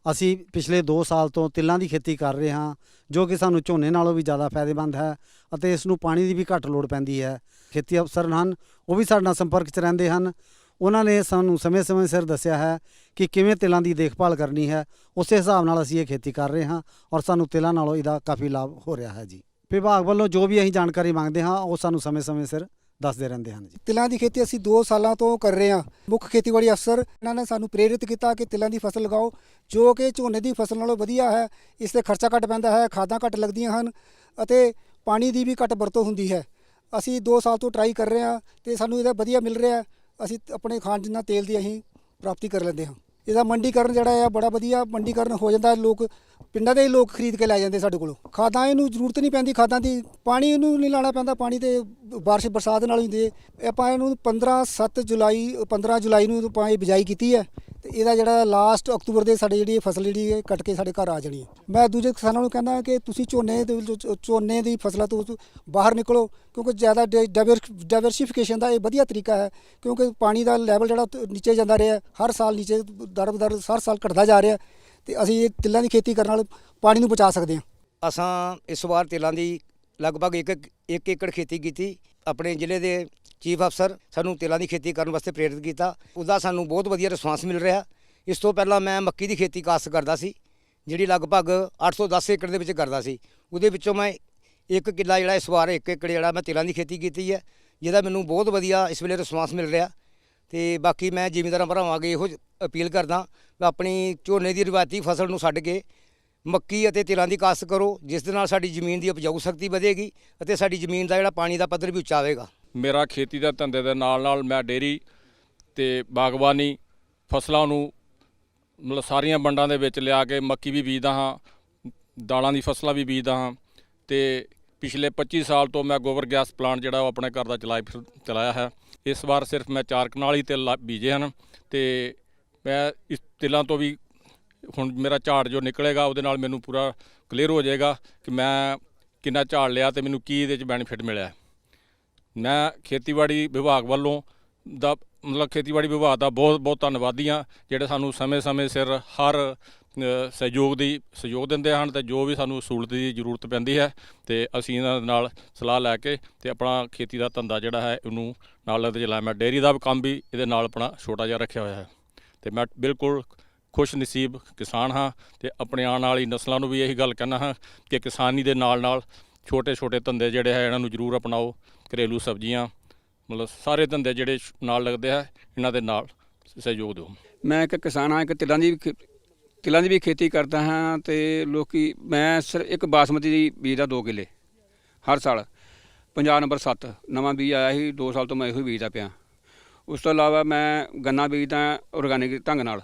ਅਸੀਂ ਪਿਛਲੇ 2 ਸਾਲ ਤੋਂ ਤਿਲਾਂ ਦੀ ਖੇਤੀ ਕਰ ਰਹੇ ਹਾਂ, ਜੋ ਕਿ ਸਾਨੂੰ ਝੋਨੇ ਨਾਲੋਂ ਵੀ ਜ਼ਿਆਦਾ ਫਾਇਦੇਮੰਦ ਹੈ ਅਤੇ ਇਸ ਨੂੰ ਪਾਣੀ ਦੀ ਵੀ ਘੱਟ ਲੋੜ ਪੈਂਦੀ ਹੈ। ਖੇਤੀ ਅਫਸਰ ਹਨ, ਉਹ ਵੀ ਸਾਡੇ ਨਾਲ ਸੰਪਰਕ 'ਚ ਰਹਿੰਦੇ ਹਨ। ਉਹਨਾਂ ਨੇ ਸਾਨੂੰ ਸਮੇਂ-ਸਮੇਂ ਸਿਰ ਦੱਸਿਆ ਹੈ ਕਿ ਕਿਵੇਂ ਤਿਲਾਂ ਦੀ ਦੇਖਭਾਲ ਕਰਨੀ ਹੈ। ਉਸੇ ਹਿਸਾਬ ਨਾਲ ਅਸੀਂ ਇਹ ਖੇਤੀ ਕਰ ਰਹੇ ਹਾਂ ਔਰ ਸਾਨੂੰ ਤਿਲਾਂ ਨਾਲੋਂ ਇਹਦਾ ਕਾਫੀ ਲਾਭ ਹੋ ਰਿਹਾ ਹੈ ਜੀ। ਵਿਭਾਗ ਵੱਲੋਂ ਜੋ ਵੀ ਅਸੀਂ ਜਾਣਕਾਰੀ ਮੰਗਦੇ ਹਾਂ ਉਹ ਸਾਨੂੰ ਸਮੇਂ-ਸਮੇਂ ਸਿਰ ਦੱਸਦੇ ਰਹਿੰਦੇ ਹਨ ਜੀ। ਤਿਲਾਂ ਦੀ ਖੇਤੀ ਅਸੀਂ 2 ਸਾਲਾਂ ਤੋਂ ਕਰ ਰਹੇ ਹਾਂ। ਮੁੱਖ ਖੇਤੀਬਾੜੀ ਅਫਸਰ ਇਹਨਾਂ ਨੇ ਸਾਨੂੰ ਪ੍ਰੇਰਿਤ ਕੀਤਾ ਕਿ ਤਿਲਾਂ ਦੀ ਫਸਲ ਲਗਾਓ, ਜੋ ਕਿ ਝੋਨੇ ਦੀ ਫਸਲ ਨਾਲੋਂ ਵਧੀਆ ਹੈ। ਇਸ 'ਤੇ ਖਰਚਾ ਘੱਟ ਪੈਂਦਾ ਹੈ, ਖਾਦਾਂ ਘੱਟ ਲੱਗਦੀਆਂ ਹਨ ਅਤੇ ਪਾਣੀ ਦੀ ਵੀ ਘੱਟ ਵਰਤੋਂ ਹੁੰਦੀ ਹੈ। ਅਸੀਂ 2 ਸਾਲ ਤੋਂ ਟਰਾਈ ਕਰ ਰਹੇ ਹਾਂ ਅਤੇ ਸਾਨੂੰ ਇਹਦਾ ਵਧੀਆ ਮਿਲ ਰਿਹਾ। ਅਸੀਂ ਆਪਣੇ ਖਾਣ ਜਿੰਨਾ ਤੇਲ ਦੀ ਅਸੀਂ ਪ੍ਰਾਪਤੀ ਕਰ ਲੈਂਦੇ ਹਾਂ। ਇਹਦਾ ਮੰਡੀਕਰਨ ਜਿਹੜਾ ਆ ਬੜਾ ਵਧੀਆ ਮੰਡੀਕਰਨ ਹੋ ਜਾਂਦਾ। ਲੋਕ ਪਿੰਡਾਂ ਦੇ ਹੀ ਲੋਕ ਖਰੀਦ ਕੇ ਲੈ ਜਾਂਦੇ ਸਾਡੇ ਕੋਲੋਂ। ਖਾਦਾਂ ਇਹਨੂੰ ਜ਼ਰੂਰਤ ਨਹੀਂ ਪੈਂਦੀ, ਖਾਦਾਂ ਦੀ ਪਾਣੀ ਇਹਨੂੰ ਨਹੀਂ ਲਾਉਣਾ ਪੈਂਦਾ, ਪਾਣੀ ਤੇ ਬਰਸਾਤ ਨਾਲ ਹੀ ਹੁੰਦੀ ਹੈ। ਆਪਾਂ ਇਹਨੂੰ 15 ਜੁਲਾਈ ਨੂੰ ਆਪਾਂ ਇਹ ਬਿਜਾਈ ਕੀਤੀ ਹੈ ਤੇ ਇਹਦਾ ਜਿਹੜਾ ਲਾਸਟ ਅਕਤੂਬਰ ਦੇ ਸਾਡੇ ਜਿਹੜੀ ਫਸਲ ਜਿਹੜੀ ਹੈ ਕੱਟ ਕੇ ਸਾਡੇ ਘਰ ਆ ਜਾਣੀ ਹੈ। ਮੈਂ ਦੂਜੇ ਕਿਸਾਨਾਂ ਨੂੰ ਕਹਿੰਦਾ ਕਿ ਤੁਸੀਂ ਝੋਨੇ ਦੀ ਫਸਲਾਂ ਤੋਂ ਬਾਹਰ ਨਿਕਲੋ, ਕਿਉਂਕਿ ਜ਼ਿਆਦਾ ਡਾਇਵਰਸੀਫਿਕੇਸ਼ਨ ਦਾ ਇਹ ਵਧੀਆ ਤਰੀਕਾ ਹੈ। ਕਿਉਂਕਿ ਪਾਣੀ ਦਾ ਲੈਵਲ ਜਿਹੜਾ ਨੀਚੇ ਜਾਂਦਾ ਰਿਹਾ, ਹਰ ਸਾਲ ਨੀਚੇ ਦਰ ਹਰ ਸਾਲ ਘਟਦਾ ਜਾ ਰਿਹਾ ਤੇ ਅਸੀਂ ਇਹ ਤਿਲਾਂ ਦੀ ਖੇਤੀ ਕਰਨ ਨਾਲ ਪਾਣੀ ਨੂੰ ਬਚਾ ਸਕਦੇ ਹਾਂ। ਅਸਾਂ ਇਸ ਵਾਰ ਤਿਲਾਂ ਦੀ ਲਗਭਗ 1 ਏਕੜ ਖੇਤੀ ਕੀਤੀ। ਆਪਣੇ ਜ਼ਿਲ੍ਹੇ ਦੇ ਚੀਫ ਅਫਸਰ ਸਾਨੂੰ ਤਿਲਾਂ ਦੀ ਖੇਤੀ ਕਰਨ ਵਾਸਤੇ ਪ੍ਰੇਰਿਤ ਕੀਤਾ। ਉਹਦਾ ਸਾਨੂੰ ਬਹੁਤ ਵਧੀਆ ਰਿਸਪਾਂਸ ਮਿਲ ਰਿਹਾ। ਇਸ ਤੋਂ ਪਹਿਲਾਂ ਮੈਂ ਮੱਕੀ ਦੀ ਖੇਤੀ ਕਾਸ਼ਤ ਕਰਦਾ ਸੀ, ਜਿਹੜੀ ਲਗਭਗ 810 ਏਕੜ ਦੇ ਵਿੱਚ ਕਰਦਾ ਸੀ। ਉਹਦੇ ਵਿੱਚੋਂ ਮੈਂ 1 ਕਿੱਲਾ ਜਿਹੜਾ ਇਸ ਵਾਰ 1 ਏਕੜ ਜਿਹੜਾ ਮੈਂ ਤਿਲਾਂ ਦੀ ਖੇਤੀ ਕੀਤੀ ਹੈ, ਜਿਹਦਾ ਮੈਨੂੰ ਬਹੁਤ ਵਧੀਆ ਇਸ ਵੇਲੇ ਰਿਸਪਾਂਸ ਮਿਲ ਰਿਹਾ। ਤੇ ਬਾਕੀ ਮੈਂ ਜ਼ਿਮੀਂਦਾਰਾਂ ਭਰਾਵਾਂ ਅੱਗੇ ਇਹੋ ਅਪੀਲ ਕਰਦਾ, ਆਪਣੀ ਝੋਨੇ ਦੀ ਰਿਵਾਇਤੀ ਫਸਲ ਨੂੰ ਛੱਡ ਕੇ ਮੱਕੀ ਅਤੇ ਤਿਲਾਂ ਦੀ ਕਾਸ਼ਤ ਕਰੋ, ਜਿਸ ਦੇ ਨਾਲ ਸਾਡੀ ਜ਼ਮੀਨ ਦੀ ਉਪਜਾਊ ਸ਼ਕਤੀ ਵਧੇਗੀ ਅਤੇ ਸਾਡੀ ਜ਼ਮੀਨ ਦਾ ਜਿਹੜਾ ਪਾਣੀ ਦਾ ਪੱਧਰ ਵੀ ਉੱਚਾ ਆਵੇਗਾ। ਮੇਰਾ ਖੇਤੀ ਦੇ ਧੰਦੇ ਦੇ ਨਾਲ ਮੈਂ ਡੇਅਰੀ ਤੇ ਬਾਗਬਾਨੀ ਫਸਲਾਂ ਨੂੰ ਮਤਲਬ ਸਾਰੀਆਂ ਮੰਡਾਂ ਦੇ ਵਿੱਚ ਲਿਆ ਕੇ ਮੱਕੀ ਵੀ ਬੀਜਦਾ ਹਾਂ, ਦਾਲਾਂ ਦੀ ਫਸਲਾਂ ਵੀ ਬੀਜਦਾ ਹਾਂ ਤੇ ਪਿਛਲੇ 25 ਸਾਲ ਤੋਂ ਮੈਂ ਗੋਬਰ ਗੈਸ ਪਲਾਂਟ ਜਿਹੜਾ ਉਹ ਆਪਣੇ ਘਰ ਦਾ ਚਲਾਇਆ ਹੈ। ਇਸ ਵਾਰ ਸਿਰਫ ਮੈਂ 4 ਕਨਾਲ ਹੀ ਤਿਲ ਬੀਜੇ ਹਨ ਤੇ ਮੈਂ ਇਸ ਤਿਲਾਂ ਤੋਂ ਵੀ ਹੁਣ ਮੇਰਾ ਝਾੜ ਜੋ ਨਿਕਲੇਗਾ ਉਹਦੇ ਨਾਲ ਮੈਨੂੰ ਪੂਰਾ ਕਲੀਅਰ ਹੋ ਜਾਏਗਾ ਕਿ ਮੈਂ ਕਿੰਨਾ ਝਾੜ ਲਿਆ ਤੇ ਮੈਨੂੰ ਕੀ ਇਹਦੇ 'ਚ ਬੈਨੀਫਿਟ ਮਿਲਿਆ। ਮੈਂ ਖੇਤੀਬਾੜੀ ਵਿਭਾਗ ਵੱਲੋਂ ਖੇਤੀਬਾੜੀ ਵਿਭਾਗ ਦਾ ਬਹੁਤ ਧੰਨਵਾਦੀ ਹਾਂ, ਜਿਹੜੇ ਸਾਨੂੰ ਸਮੇਂ ਸਿਰ ਹਰ ਸਹਿਯੋਗ ਦਿੰਦੇ ਹਨ ਤੇ ਜੋ ਵੀ ਸਾਨੂੰ ਸਹੂਲਤ ਦੀ ਜ਼ਰੂਰਤ ਪੈਂਦੀ ਹੈ ਤੇ ਅਸੀਂ ਇਹਨਾਂ ਨਾਲ ਸਲਾਹ ਲੈ ਕੇ ਤੇ ਆਪਣਾ ਖੇਤੀ ਦਾ ਧੰਦਾ ਜਿਹੜਾ ਹੈ ਇਹਨੂੰ ਨਾਲ ਲੱਗਦੇ ਚਲਾਇਆ। ਮੈਂ ਡੇਅਰੀ ਦਾ ਕੰਮ ਵੀ ਇਹਦੇ ਨਾਲ ਆਪਣਾ ਛੋਟਾ ਜਿਹਾ ਰੱਖਿਆ ਹੋਇਆ ਹੈ ਤੇ ਮੈਂ ਬਿਲਕੁਲ ਖੁਸ਼ ਨਸੀਬ ਕਿਸਾਨ ਹਾਂ ਤੇ ਆਪਣੇ ਆਉਣ ਵਾਲੀ ਨਸਲਾਂ ਨੂੰ ਵੀ ਇਹੀ ਗੱਲ ਕਹਿਣਾ ਹਾਂ ਕਿ ਕਿਸਾਨੀ ਦੇ ਨਾਲ ਛੋਟੇ ਧੰਦੇ ਜਿਹੜੇ ਹੈ ਇਹਨਾਂ ਨੂੰ ਜ਼ਰੂਰ ਅਪਣਾਓ। ਘਰੇਲੂ ਸਬਜ਼ੀਆਂ ਸਾਰੇ ਧੰਦੇ ਜਿਹੜੇ ਨਾਲ ਲੱਗਦੇ ਹੈ ਇਹਨਾਂ ਦੇ ਨਾਲ ਸਹਿਯੋਗ ਦਿਓ। ਮੈਂ ਇੱਕ ਕਿਸਾਨ ਹਾਂ, ਇੱਕ ਤਿਲਾਂ ਦੀ ਵੀ ਖੇਤੀ ਕਰਦਾ ਹਾਂ ਤੇ ਮੈਂ ਸਿਰਫ ਇੱਕ ਬਾਸਮਤੀ ਦੀ ਬੀਜ ਦਾ 2 ਕਿੱਲੇ ਹਰ ਸਾਲ। ਪੰਜਾਬ ਨੰਬਰ 7 ਨਵਾਂ ਬੀਜ ਆਇਆ ਸੀ, 2 ਸਾਲ ਤੋਂ ਮੈਂ ਇਹੋ ਹੀ ਬੀਜਦਾ ਪਿਆ। ਉਸ ਤੋਂ ਇਲਾਵਾ ਮੈਂ ਗੰਨਾ ਬੀਜਦਾ ਔਰਗੈਨਿਕ ਢੰਗ ਨਾਲ,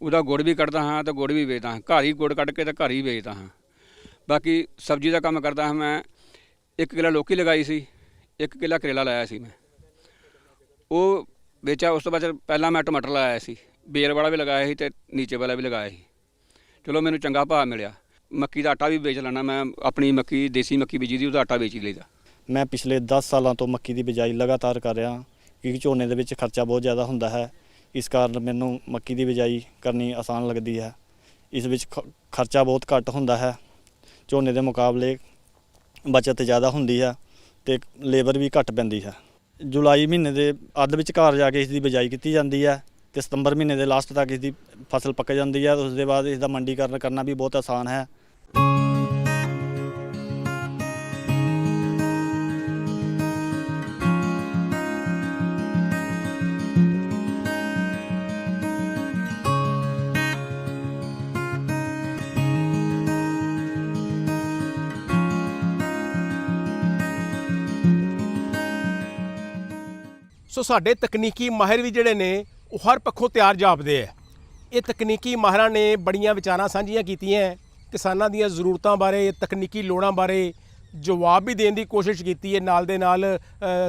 ਉਹਦਾ ਗੁੜ ਵੀ ਕੱਢਦਾ ਹਾਂ ਤੇ ਗੁੜ ਵੀ ਵੇਚਦਾ ਹਾਂ। ਘਰ ਹੀ ਗੁੜ ਕੱਢ ਕੇ ਤੇ ਘਰ ਹੀ ਵੇਚਦਾ ਹਾਂ। ਬਾਕੀ ਸਬਜ਼ੀ ਦਾ ਕੰਮ ਕਰਦਾ ਹਾਂ। ਮੈਂ 1 ਕਿੱਲਾ ਲੌਕੀ ਲਗਾਈ ਸੀ, 1 ਕਿੱਲਾ ਕਰੇਲਾ ਲਾਇਆ ਸੀ, ਮੈਂ ਉਹ ਵੇਚਿਆ। ਉਸ ਤੋਂ ਬਾਅਦ ਪਹਿਲਾਂ ਮੈਂ ਟਮਾਟਰ ਲਾਇਆ ਸੀ, ਬੇਲ ਵਾਲਾ ਵੀ ਲਗਾਇਆ ਸੀ ਤੇ ਨੀਚੇ ਵਾਲਾ ਵੀ ਲਗਾਇਆ ਸੀ। ਚਲੋ ਮੈਨੂੰ ਚੰਗਾ ਭਾਅ ਮਿਲਿਆ। ਮੱਕੀ ਦਾ ਆਟਾ ਵੀ ਵੇਚ ਲੈਣਾ ਮੈਂ, ਆਪਣੀ ਮੱਕੀ ਦੇਸੀ ਮੱਕੀ ਬੀਜੀ ਦੀ, ਉਹਦਾ ਆਟਾ ਵੇਚ ਲਈਦਾ। ਮੈਂ ਪਿਛਲੇ 10 ਸਾਲਾਂ ਤੋਂ ਮੱਕੀ ਦੀ ਬਿਜਾਈ ਲਗਾਤਾਰ ਕਰ ਰਿਹਾ, ਕਿਉਂਕਿ ਝੋਨੇ ਦੇ ਵਿੱਚ ਖਰਚਾ ਬਹੁਤ ਜ਼ਿਆਦਾ ਹੁੰਦਾ ਹੈ। ਇਸ ਕਾਰਨ ਮੈਨੂੰ ਮੱਕੀ ਦੀ ਬਿਜਾਈ ਕਰਨੀ ਆਸਾਨ ਲੱਗਦੀ ਹੈ। ਇਸ ਵਿੱਚ ਖਰਚਾ ਬਹੁਤ ਘੱਟ ਹੁੰਦਾ ਹੈ, ਝੋਨੇ ਦੇ ਮੁਕਾਬਲੇ ਬਚਤ ਜ਼ਿਆਦਾ ਹੁੰਦੀ ਹੈ ਤੇ ਲੇਬਰ ਵੀ ਘੱਟ ਪੈਂਦੀ ਹੈ। ਜੁਲਾਈ ਮਹੀਨੇ ਦੇ ਅੱਧ ਵਿਚਕਾਰ ਜਾ ਕੇ ਇਸ ਦੀ ਬਿਜਾਈ ਕੀਤੀ ਜਾਂਦੀ ਹੈ ਤੇ ਸਤੰਬਰ ਮਹੀਨੇ ਦੇ ਲਾਸਟ ਤੱਕ ਇਸ ਦੀ ਫਸਲ ਪੱਕ ਜਾਂਦੀ ਹੈ। ਉਸ ਦੇ ਬਾਅਦ ਇਸ ਦਾ ਮੰਡੀਕਰਨ ਕਰਨਾ ਵੀ ਬਹੁਤ ਆਸਾਨ ਹੈ। ਸੋ ਸਾਡੇ ਤਕਨੀਕੀ ਮਾਹਿਰ ਵੀ ਜਿਹੜੇ ਨੇ ਉਹ ਹਰ ਪੱਖੋਂ ਤਿਆਰ ਜਾਪਦੇ ਹੈ। ਇਹ ਤਕਨੀਕੀ ਮਾਹਿਰਾਂ ਨੇ ਬੜੀਆਂ ਵਿਚਾਰਾਂ ਸਾਂਝੀਆਂ ਕੀਤੀਆਂ, ਕਿਸਾਨਾਂ ਦੀਆਂ ਜ਼ਰੂਰਤਾਂ ਬਾਰੇ, ਤਕਨੀਕੀ ਲੋੜਾਂ ਬਾਰੇ ਜਵਾਬ ਵੀ ਦੇਣ ਦੀ ਕੋਸ਼ਿਸ਼ ਕੀਤੀ ਹੈ, ਨਾਲ ਦੇ ਨਾਲ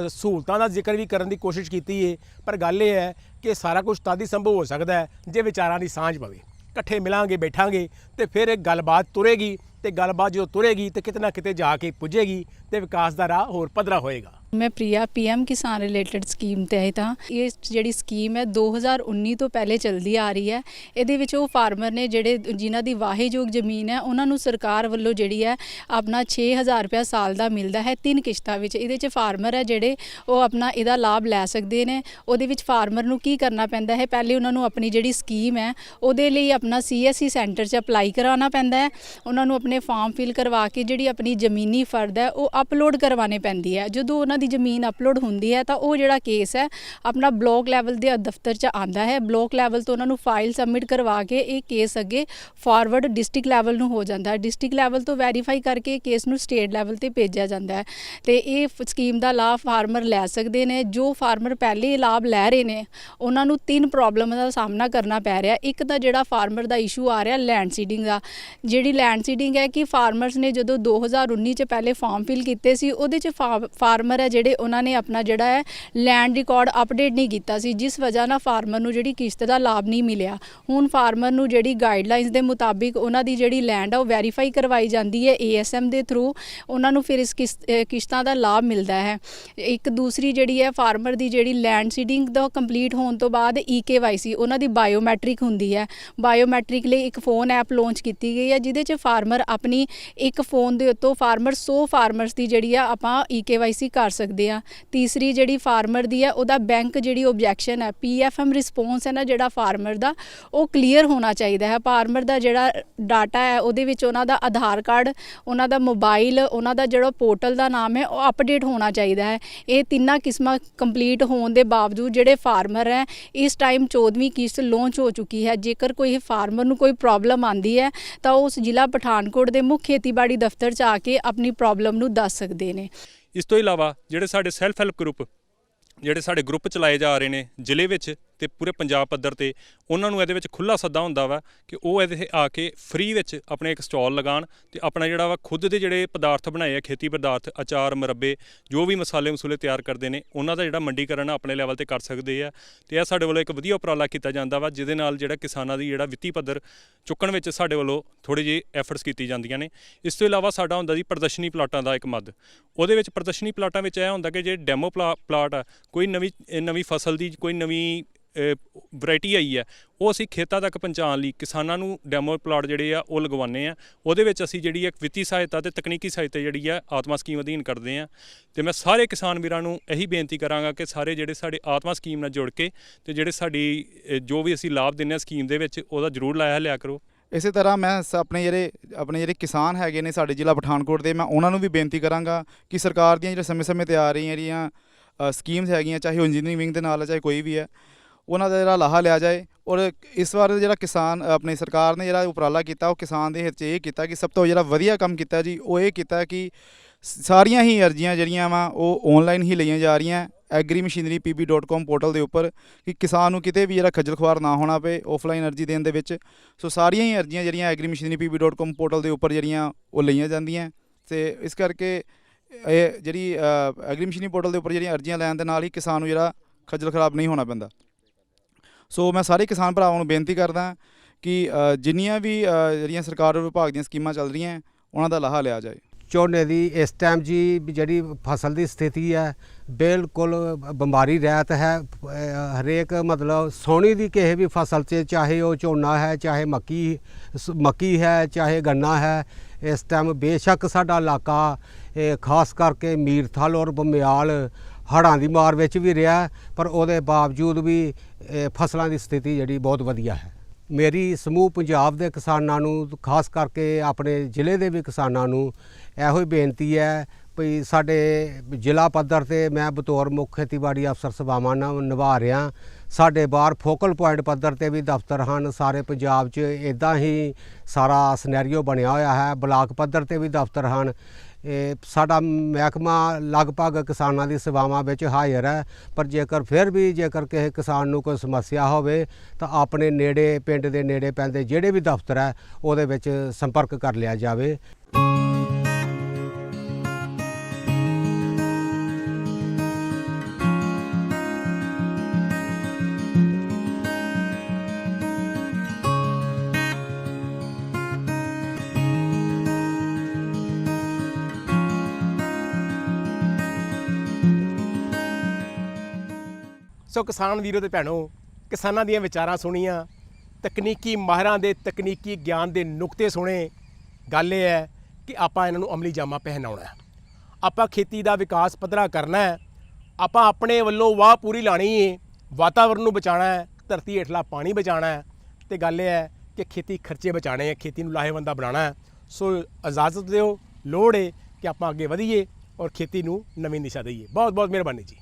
ਸਹੂਲਤਾਂ ਦਾ ਜ਼ਿਕਰ ਵੀ ਕਰਨ ਦੀ ਕੋਸ਼ਿਸ਼ ਕੀਤੀ ਹੈ। ਪਰ ਗੱਲ ਇਹ ਹੈ ਕਿ ਸਾਰਾ ਕੁਝ ਤਦ ਹੀ ਸੰਭਵ ਹੋ ਸਕਦਾ ਹੈ ਜੇ ਵਿਚਾਰਾਂ ਦੀ ਸਾਂਝ ਪਵੇ। ਇਕੱਠੇ ਮਿਲਾਂਗੇ, ਬੈਠਾਂਗੇ ਤੇ ਫਿਰ ਇਹ ਗੱਲਬਾਤ ਤੁਰੇਗੀ ਤੇ ਗੱਲਬਾਤ ਜਦੋਂ ਤੁਰੇਗੀ ਤੇ ਕਿਤੇ ਨਾ ਕਿਤੇ ਜਾ ਕੇ ਪੁੱਜੇਗੀ ਤੇ ਵਿਕਾਸ ਦਾ ਰਾਹ ਹੋਰ ਪੱਧਰਾ ਹੋਏਗਾ। ਮੈਂ ਪ੍ਰਿਆ ਪੀਐਮ ਕਿਸਾਨ ਰਿਲੇਟਡ ਸਕੀਮ ਤਹਿਤ ਹਾਂ। ਇਹ ਜਿਹੜੀ ਸਕੀਮ ਹੈ 2019 ਤੋਂ ਪਹਿਲੇ ਚੱਲਦੀ ਆ ਰਹੀ ਹੈ। ਇਹਦੇ ਵਿੱਚ ਉਹ ਫਾਰਮਰ ਨੇ ਜਿਹੜੇ ਜਿਨ੍ਹਾਂ ਦੀ ਵਾਹੇਯੋਗ ਜ਼ਮੀਨ ਹੈ ਉਹਨਾਂ ਨੂੰ ਸਰਕਾਰ ਵੱਲੋਂ ਜਿਹੜੀ ਹੈ ਆਪਣਾ 6000 ਰੁਪਇਆ ਸਾਲ ਦਾ ਮਿਲਦਾ ਹੈ 3 ਕਿਸ਼ਤਾਂ ਵਿੱਚ। ਇਹਦੇ 'ਚ ਫਾਰਮਰ ਹੈ ਜਿਹੜੇ ਉਹ ਆਪਣਾ ਇਹਦਾ ਲਾਭ ਲੈ ਸਕਦੇ ਨੇ। ਉਹਦੇ ਵਿੱਚ ਫਾਰਮਰ ਨੂੰ ਕੀ ਕਰਨਾ ਪੈਂਦਾ ਹੈ, ਪਹਿਲੇ ਉਹਨਾਂ ਨੂੰ ਆਪਣੀ ਜਿਹੜੀ ਸਕੀਮ ਹੈ ਉਹਦੇ ਲਈ ਆਪਣਾ CSC ਸੈਂਟਰ 'ਚ ਅਪਲਾਈ ਕਰਾਉਣਾ ਪੈਂਦਾ ਹੈ। ਉਹਨਾਂ ਨੂੰ ਆਪਣੇ ਫਾਰਮ ਫਿਲ ਕਰਵਾ ਕੇ ਜਿਹੜੀ ਆਪਣੀ ਜ਼ਮੀਨੀ ਫਰਦ ਹੈ ਉਹ ਅਪਲੋਡ ਕਰਵਾਉਣੀ ਪੈਂਦੀ ਹੈ। ਜਦੋਂ ਉਹਨਾਂ ਦੀ ਜ਼ਮੀਨ ਅਪਲੋਡ ਹੁੰਦੀ ਹੈ ਤਾਂ ਉਹ ਜਿਹੜਾ ਕੇਸ ਹੈ ਆਪਣਾ ਬਲਾਕ ਲੈਵਲ ਦੇ ਦਫ਼ਤਰ 'ਚ ਆਂਦਾ ਹੈ। ਬਲਾਕ ਲੈਵਲ ਤੋਂ ਉਹਨਾਂ ਨੂੰ ਫਾਈਲ ਸਬਮਿਟ ਕਰਵਾ ਕੇ ਇਹ ਕੇਸ ਅੱਗੇ ਫਾਰਵਰਡ ਡਿਸਟ੍ਰਿਕਟ ਲੈਵਲ ਨੂੰ ਹੋ ਜਾਂਦਾ ਹੈ। ਡਿਸਟ੍ਰਿਕਟ ਲੈਵਲ ਤੋਂ ਵੈਰੀਫਾਈ ਕਰਕੇ ਕੇਸ ਨੂੰ ਸਟੇਟ ਲੈਵਲ ਤੇ ਭੇਜਿਆ ਜਾਂਦਾ ਹੈ ਤੇ ਇਹ ਸਕੀਮ ਦਾ ਲਾਭ ਫਾਰਮਰ ਲੈ ਸਕਦੇ ਨੇ। ਜੋ ਫਾਰਮਰ ਪਹਿਲੇ ਲਾਭ ਲੈ ਰਹੇ ਨੇ ਉਹਨਾਂ ਨੂੰ 3 ਪ੍ਰੋਬਲਮ ਦਾ ਸਾਹਮਣਾ ਕਰਨਾ ਪੈ ਰਿਹਾ। ਇੱਕ ਤਾਂ ਜਿਹੜਾ ਫਾਰਮਰ ਦਾ ਇਸ਼ੂ ਆ ਰਿਹਾ ਲੈਂਡ ਸੀਡਿੰਗ ਦਾ। ਜਿਹੜੀ ਲੈਂਡ ਸੀਡਿੰਗ ਹੈ ਕਿ ਫਾਰਮਰਸ ਨੇ ਜਦੋਂ 2019 ਚ ਪਹਿਲੇ ਫਾਰਮ ਫਿਲ ਕੀਤੇ ਸੀ ਉਹਦੇ 'ਚ ਫਾਰਮਰ ਹੈ ਜਿਹੜੇ ਉਹਨਾਂ ਨੇ ਆਪਣਾ ਜਿਹੜਾ ਹੈ ਲੈਂਡ ਰਿਕਾਰਡ ਅਪਡੇਟ ਨਹੀਂ ਕੀਤਾ ਸੀ, ਜਿਸ ਵਜ੍ਹਾ ਨਾਲ ਫਾਰਮਰ ਨੂੰ ਜਿਹੜੀ ਕਿਸ਼ਤ ਦਾ ਲਾਭ ਨਹੀਂ ਮਿਲਿਆ। ਹੁਣ ਫਾਰਮਰ ਨੂੰ ਜਿਹੜੀ ਗਾਈਡਲਾਈਨਸ ਦੇ ਮੁਤਾਬਿਕ ਉਹਨਾਂ ਦੀ ਜਿਹੜੀ ਲੈਂਡ ਆ ਉਹ ਵੈਰੀਫਾਈ ਕਰਵਾਈ ਜਾਂਦੀ ਹੈ ASM ਦੇ ਥਰੂ। ਉਹਨਾਂ ਨੂੰ ਫਿਰ ਇਸ ਕਿਸ਼ਤਾਂ ਦਾ ਲਾਭ ਮਿਲਦਾ ਹੈ। ਇੱਕ ਦੂਸਰੀ ਜਿਹੜੀ ਹੈ ਫਾਰਮਰ ਦੀ ਜਿਹੜੀ ਲੈਂਡ ਸੀਡਿੰਗ ਦਾ ਕੰਪਲੀਟ ਹੋਣ ਤੋਂ ਬਾਅਦ EKYC ਉਹਨਾਂ ਦੀ ਬਾਇਓਮੈਟ੍ਰਿਕ ਹੁੰਦੀ ਹੈ। ਬਾਇਓਮੈਟ੍ਰਿਕ ਲਈ ਇੱਕ ਫੋਨ ਐਪ ਲਾਂਚ ਕੀਤੀ ਗਈ ਹੈ ਜਿਹਦੇ 'ਚ ਫਾਰਮਰ ਆਪਣੀ ਇੱਕ ਫੋਨ ਦੇ ਉੱਤੋਂ 100 ਫਾਰਮਰਸ ਦੀ ਜਿਹੜੀ ਆ ਆਪਾਂ EKYC ਕਰ ਸਕਦੇ ਆ। ਤੀਸਰੀ ਜਿਹੜੀ ਫਾਰਮਰ ਦੀ ਹੈ ਉਹਦਾ ਬੈਂਕ ਜਿਹੜੀ ਓਬਜੈਕਸ਼ਨ ਹੈ PFM ਰਿਸਪੌਂਸ ਹੈ ਨਾ ਜਿਹੜਾ ਫਾਰਮਰ ਦਾ ਉਹ ਕਲੀਅਰ ਹੋਣਾ ਚਾਹੀਦਾ ਹੈ। ਫਾਰਮਰ ਦਾ ਜਿਹੜਾ ਡਾਟਾ ਹੈ ਉਹਦੇ ਵਿੱਚ ਉਹਨਾਂ ਦਾ ਆਧਾਰ ਕਾਰਡ, ਉਹਨਾਂ ਦਾ ਮੋਬਾਈਲ, ਉਹਨਾਂ ਦਾ ਜਿਹੜਾ ਪੋਰਟਲ ਦਾ ਨਾਮ ਹੈ ਉਹ ਅਪਡੇਟ ਹੋਣਾ ਚਾਹੀਦਾ ਹੈ। ਇਹ ਤਿੰਨਾਂ ਕਿਸਮਾਂ ਕੰਪਲੀਟ ਹੋਣ ਦੇ ਬਾਵਜੂਦ ਜਿਹੜੇ ਫਾਰਮਰ ਹੈ ਇਸ ਟਾਈਮ 14ਵੀਂ ਕਿਸ਼ਤ ਲਾਂਚ ਹੋ ਚੁੱਕੀ ਹੈ। ਜੇਕਰ ਕੋਈ ਫਾਰਮਰ ਨੂੰ ਕੋਈ ਪ੍ਰੋਬਲਮ ਆਉਂਦੀ ਹੈ ਤਾਂ ਉਸ ਜ਼ਿਲ੍ਹਾ ਪਠਾਨਕੋਟ ਦੇ ਮੁੱਖ ਖੇਤੀਬਾੜੀ ਦਫ਼ਤਰ 'ਚ ਆ ਕੇ ਆਪਣੀ ਪ੍ਰੋਬਲਮ ਨੂੰ ਦੱਸ ਸਕਦੇ ਨੇ। ਇਸ ਤੋਂ ਇਲਾਵਾ ਜਿਹੜੇ ਸਾਡੇ ਸੈਲਫ ਹੈਲਪ ਗਰੁੱਪ ਜਿਹੜੇ ਸਾਡੇ ਗਰੁੱਪ ਚਲਾਏ ਜਾ ਰਹੇ ਨੇ ਜ਼ਿਲ੍ਹੇ ਵਿੱਚ ਤੇ ਪੂਰੇ ਪੰਜਾਬ ਪੱਧਰ ਤੇ, ਉਹਨਾਂ ਨੂੰ ਇਹਦੇ ਵਿੱਚ ਖੁੱਲ੍ਹਾ ਸੱਦਾ ਹੁੰਦਾ ਵਾ ਕਿ ਉਹ ਇਹਦੇ ਆ ਕੇ ਫ੍ਰੀ ਵਿੱਚ ਆਪਣੇ ਇੱਕ ਸਟਾਲ ਲਗਾਉਣ ਤੇ ਆਪਣਾ ਜਿਹੜਾ ਵਾ ਖੁਦ ਦੇ ਜਿਹੜੇ ਪਦਾਰਥ ਬਣਾਏ ਆ ਖੇਤੀ ਪਦਾਰਥ, ਅਚਾਰ, ਮੁਰੱਬੇ, ਜੋ ਵੀ ਮਸਾਲੇ ਮਸੂਲੇ ਤਿਆਰ ਕਰਦੇ ਨੇ ਉਹਨਾਂ ਦਾ ਜਿਹੜਾ ਮੰਡੀਕਰਨ ਆਪਣੇ ਲੈਵਲ ਤੇ ਕਰ ਸਕਦੇ ਆ। ਤੇ ਇਹ ਸਾਡੇ ਵੱਲੋਂ ਇੱਕ ਵਧੀਆ ਉਪਰਾਲਾ ਕੀਤਾ ਜਾਂਦਾ ਵਾ ਜਿਹਦੇ ਨਾਲ ਜਿਹੜਾ ਕਿਸਾਨਾਂ ਦੀ ਜਿਹੜਾ ਵਿੱਤੀ ਪੱਧਰ ਚੁੱਕਣ ਵਿੱਚ ਸਾਡੇ ਵੱਲੋਂ ਥੋੜ੍ਹੇ ਜਿਹੇ ਐਫਰਟਸ ਕੀਤੀਆਂ ਜਾਂਦੀਆਂ ਨੇ। ਇਸ ਤੋਂ ਇਲਾਵਾ ਸਾਡਾ ਹੁੰਦਾ ਜੀ ਪ੍ਰਦਰਸ਼ਨੀ ਪਲਾਟਾਂ ਦਾ ਇੱਕ ਮੱਧ। ਉਹਦੇ ਵਿੱਚ ਪ੍ਰਦਰਸ਼ਨੀ ਪਲਾਟਾਂ ਵਿੱਚ ਇਹ ਹੁੰਦਾ ਕਿ ਜੇ ਡੈਮੋ ਪਲਾਟ ਆ, ਕੋਈ ਨਵੀਂ ਫਸਲ ਦੀ ਕੋਈ ਨਵੀਂ ਵੈਰਾਈਟੀ ਆਈ ਹੈ ਉਹ ਅਸੀਂ ਖੇਤਾਂ ਤੱਕ ਪਹੁੰਚਾਉਣ ਲਈ ਕਿਸਾਨਾਂ ਨੂੰ ਡੈਮੋ ਪਲਾਟ ਜਿਹੜੇ ਆ ਉਹ ਲਗਵਾਉਂਦੇ ਆ। ਉਹਦੇ ਵਿੱਚ ਅਸੀਂ ਜਿਹੜੀ ਇੱਕ ਵਿੱਤੀ ਸਹਾਇਤਾ ਤੇ ਤਕਨੀਕੀ ਸਹਾਇਤਾ ਜਿਹੜੀ ਆ ਆਤਮਾ ਸਕੀਮ ਅਧੀਨ ਕਰਦੇ ਆ। ਤੇ ਮੈਂ ਸਾਰੇ ਕਿਸਾਨ ਵੀਰਾਂ ਨੂੰ ਇਹੀ ਬੇਨਤੀ ਕਰਾਂਗਾ ਕਿ ਸਾਰੇ ਜਿਹੜੇ ਸਾਡੇ ਆਤਮਾ ਸਕੀਮ ਨਾਲ ਜੁੜ ਕੇ ਤੇ ਜਿਹੜੇ ਸਾਡੀ ਜੋ ਵੀ ਅਸੀਂ ਲਾਭ ਦਿੰਦੇ ਆ ਸਕੀਮ ਦੇ ਵਿੱਚ ਉਹਦਾ ਜ਼ਰੂਰ ਲਾਇਆ ਲਿਆ ਕਰੋ। ਇਸੇ ਤਰ੍ਹਾਂ ਮੈਂ ਆਪਣੇ ਜਿਹੜੇ ਕਿਸਾਨ ਹੈਗੇ ਨੇ ਸਾਡੇ ਜ਼ਿਲ੍ਹਾ ਪਠਾਨਕੋਟ ਦੇ, ਮੈਂ ਉਹਨਾਂ ਨੂੰ ਵੀ ਬੇਨਤੀ ਕਰਾਂਗਾ ਕਿ ਸਰਕਾਰ ਦੀਆਂ ਜਿਹੜੇ ਸਮੇਂ-ਸਮੇਂ ਤੇ ਆ ਰਹੀਆਂ ਜਿਹੜੀਆਂ ਸਕੀਮਸ ਹੈਗੀਆਂ, ਚਾਹੇ ਉਹ ਇੰਜੀਨੀਅਰਿੰਗ ਵਿੰਗ ਦੇ ਨਾਲ ਹੈ ਚਾਹੇ ਕੋਈ ਵੀ ਹੈ, ਉਹਨਾਂ ਦਾ ਜਿਹੜਾ ਲਾਹਾ ਲਿਆ ਜਾਏ। ਔਰ ਇਸ ਵਾਰ ਜਿਹੜਾ ਕਿਸਾਨ ਆਪਣੀ ਸਰਕਾਰ ਨੇ ਜਿਹੜਾ ਉਪਰਾਲਾ ਕੀਤਾ ਉਹ ਕਿਸਾਨ ਦੇ ਹਿੱਤ 'ਚ ਇਹ ਕੀਤਾ ਕਿ ਸਭ ਤੋਂ ਜਿਹੜਾ ਵਧੀਆ ਕੰਮ ਕੀਤਾ ਜੀ ਉਹ ਇਹ ਕੀਤਾ ਕਿ ਸਾਰੀਆਂ ਹੀ ਅਰਜ਼ੀਆਂ ਜਿਹੜੀਆਂ ਵਾ ਉਹ ਔਨਲਾਈਨ ਹੀ ਲਈਆਂ ਜਾ ਰਹੀਆਂ agrimachinerypb.com ਪੋਰਟਲ ਦੇ ਉੱਪਰ, ਕਿ ਕਿਸਾਨ ਨੂੰ ਕਿਤੇ ਵੀ ਜਿਹੜਾ ਖੱਜਲ ਖੁਆਰ ਨਾ ਹੋਣਾ ਪਏ ਆਫਲਾਈਨ ਅਰਜ਼ੀ ਦੇਣ ਦੇ ਵਿੱਚ। ਸੋ ਸਾਰੀਆਂ ਹੀ ਅਰਜ਼ੀਆਂ ਜਿਹੜੀਆਂ agrimachinerypb.com ਪੋਰਟਲ ਦੇ ਉੱਪਰ ਜਿਹੜੀਆਂ ਉਹ ਲਈਆਂ ਜਾਂਦੀਆਂ। ਤੇ ਇਸ ਕਰਕੇ ਇਹ ਜਿਹੜੀ ਐਗਰੀਮਸ਼ੀਨਰੀ ਪੋਰਟਲ ਦੇ ਉੱਪਰ ਜਿਹੜੀਆਂ ਅਰਜ਼ੀਆਂ ਲੈਣ ਦੇ ਨਾਲ ਹੀ ਕਿਸਾਨ ਨੂੰ ਜਿਹੜਾ ਖੱਜਲ ਖਰਾਬ ਨਹੀਂ ਹੋਣਾ ਪੈਂਦਾ। ਸੋ ਮੈਂ ਸਾਰੇ ਕਿਸਾਨ ਭਰਾਵਾਂ ਨੂੰ ਬੇਨਤੀ ਕਰਦਾ ਕਿ ਜਿੰਨੀਆਂ ਵੀ ਜਿਹੜੀਆਂ ਸਰਕਾਰ ਵਿਭਾਗ ਦੀਆਂ ਸਕੀਮਾਂ ਚੱਲ ਰਹੀਆਂ ਉਹਨਾਂ ਦਾ ਲਾਹਾ ਲਿਆ ਜਾਏ। ਝੋਨੇ ਦੀ ਇਸ ਟਾਈਮ ਜੀ ਜਿਹੜੀ ਫਸਲ ਦੀ ਸਥਿਤੀ ਹੈ ਬਿਲਕੁਲ ਬਿਮਾਰੀ ਰਹਿਤ ਹੈ। ਹਰੇਕ ਮਤਲਬ ਸੋਹਣੀ ਦੀ ਕਿਸੇ ਵੀ ਫਸਲ 'ਚ, ਚਾਹੇ ਉਹ ਝੋਨਾ ਹੈ, ਚਾਹੇ ਮੱਕੀ ਹੈ, ਚਾਹੇ ਗੰਨਾ ਹੈ, ਇਸ ਟਾਈਮ ਬੇਸ਼ੱਕ ਸਾਡਾ ਇਲਾਕਾ ਖਾਸ ਕਰਕੇ ਮੀਰਥਲ ਔਰ ਬਮਿਆਲ ਹੜ੍ਹਾਂ ਦੀ ਮਾਰ ਵਿੱਚ ਵੀ ਰਿਹਾ, ਪਰ ਉਹਦੇ ਬਾਵਜੂਦ ਵੀ ਫਸਲਾਂ ਦੀ ਸਥਿਤੀ ਜਿਹੜੀ ਬਹੁਤ ਵਧੀਆ ਹੈ। ਮੇਰੀ ਸਮੂਹ ਪੰਜਾਬ ਦੇ ਕਿਸਾਨਾਂ ਨੂੰ, ਖਾਸ ਕਰਕੇ ਆਪਣੇ ਜ਼ਿਲ੍ਹੇ ਦੇ ਵੀ ਕਿਸਾਨਾਂ ਨੂੰ ਇਹੋ ਹੀ ਬੇਨਤੀ ਹੈ ਵੀ ਸਾਡੇ ਜ਼ਿਲ੍ਹਾ ਪੱਧਰ ਤੇ ਮੈਂ ਬਤੌਰ ਮੁੱਖ ਖੇਤੀਬਾੜੀ ਅਫਸਰ ਸੇਵਾਵਾਂ ਨਿਭਾ ਰਿਹਾ। ਸਾਡੇ ਬਾਹਰ ਫੋਕਲ ਪੁਆਇੰਟ ਪੱਧਰ ਤੇ ਵੀ ਦਫ਼ਤਰ ਹਨ ਸਾਰੇ ਪੰਜਾਬ 'ਚ। ਇੱਦਾਂ ਹੀ ਸਾਰਾ ਸਿਨੈਰੀਓ ਬਣਿਆ ਹੋਇਆ ਹੈ। ਬਲਾਕ ਪੱਧਰ ਤੇ ਵੀ ਦਫ਼ਤਰ ਹਨ। ਸਾਡਾ ਮਹਿਕਮਾ ਲਗਭਗ ਕਿਸਾਨਾਂ ਦੀ ਸੇਵਾਵਾਂ ਵਿੱਚ ਹਾਜ਼ਰ ਹੈ, ਪਰ ਜੇਕਰ ਕਿਸੇ ਕਿਸਾਨ ਨੂੰ ਕੋਈ ਸਮੱਸਿਆ ਹੋਵੇ ਤਾਂ ਆਪਣੇ ਨੇੜੇ ਪਿੰਡ ਦੇ ਨੇੜੇ ਪੈਂਦੇ ਜਿਹੜੇ ਵੀ ਦਫ਼ਤਰ ਹੈ ਉਹਦੇ ਵਿੱਚ ਸੰਪਰਕ ਕਰ ਲਿਆ ਜਾਵੇ। ਸੋ ਕਿਸਾਨ ਵੀਰੋ ਤੇ ਭੈਣੋ, ਕਿਸਾਨਾਂ ਦੀਆਂ ਵਿਚਾਰਾਂ ਸੁਣੀਆਂ, ਤਕਨੀਕੀ ਮਾਹਿਰਾਂ ਦੇ ਤਕਨੀਕੀ ਗਿਆਨ ਦੇ ਨੁਕਤੇ ਸੁਣੇ। ਗੱਲ ਇਹ ਹੈ ਕਿ ਆਪਾਂ ਇਹਨਾਂ ਨੂੰ ਅਮਲੀ ਜਾਮਾ ਪਹਿਨਾਉਣਾ ਹੈ। ਆਪਾਂ ਖੇਤੀ ਦਾ ਵਿਕਾਸ ਪੱਧਰਾ ਕਰਨਾ ਹੈ। ਆਪਾਂ ਆਪਣੇ ਵੱਲੋਂ ਵਾਹ ਪੂਰੀ ਲਾਣੀ ਹੈ, ਵਾਤਾਵਰਨ ਨੂੰ ਬਚਾਉਣਾ ਹੈ, ਧਰਤੀ ਹੇਠਲਾ ਪਾਣੀ ਬਚਾਉਣਾ ਹੈ। ਤੇ ਗੱਲ ਇਹ ਹੈ ਕਿ ਖੇਤੀ ਖਰਚੇ ਬਚਾਉਣੇ ਹੈ, ਖੇਤੀ ਨੂੰ ਲਾਹੇਵੰਦਾ ਬਣਾਉਣਾ ਹੈ। ਸੋ ਇਜਾਜ਼ਤ ਦਿਓ, ਲੋੜ ਹੈ ਕਿ ਆਪਾਂ ਅੱਗੇ ਵਧੀਏ ਔਰ ਖੇਤੀ ਨੂੰ ਨਵੀਂ ਦਿਸ਼ਾ ਦਈਏ। ਬਹੁਤ ਬਹੁਤ ਮਿਹਰਬਾਨੀ ਜੀ।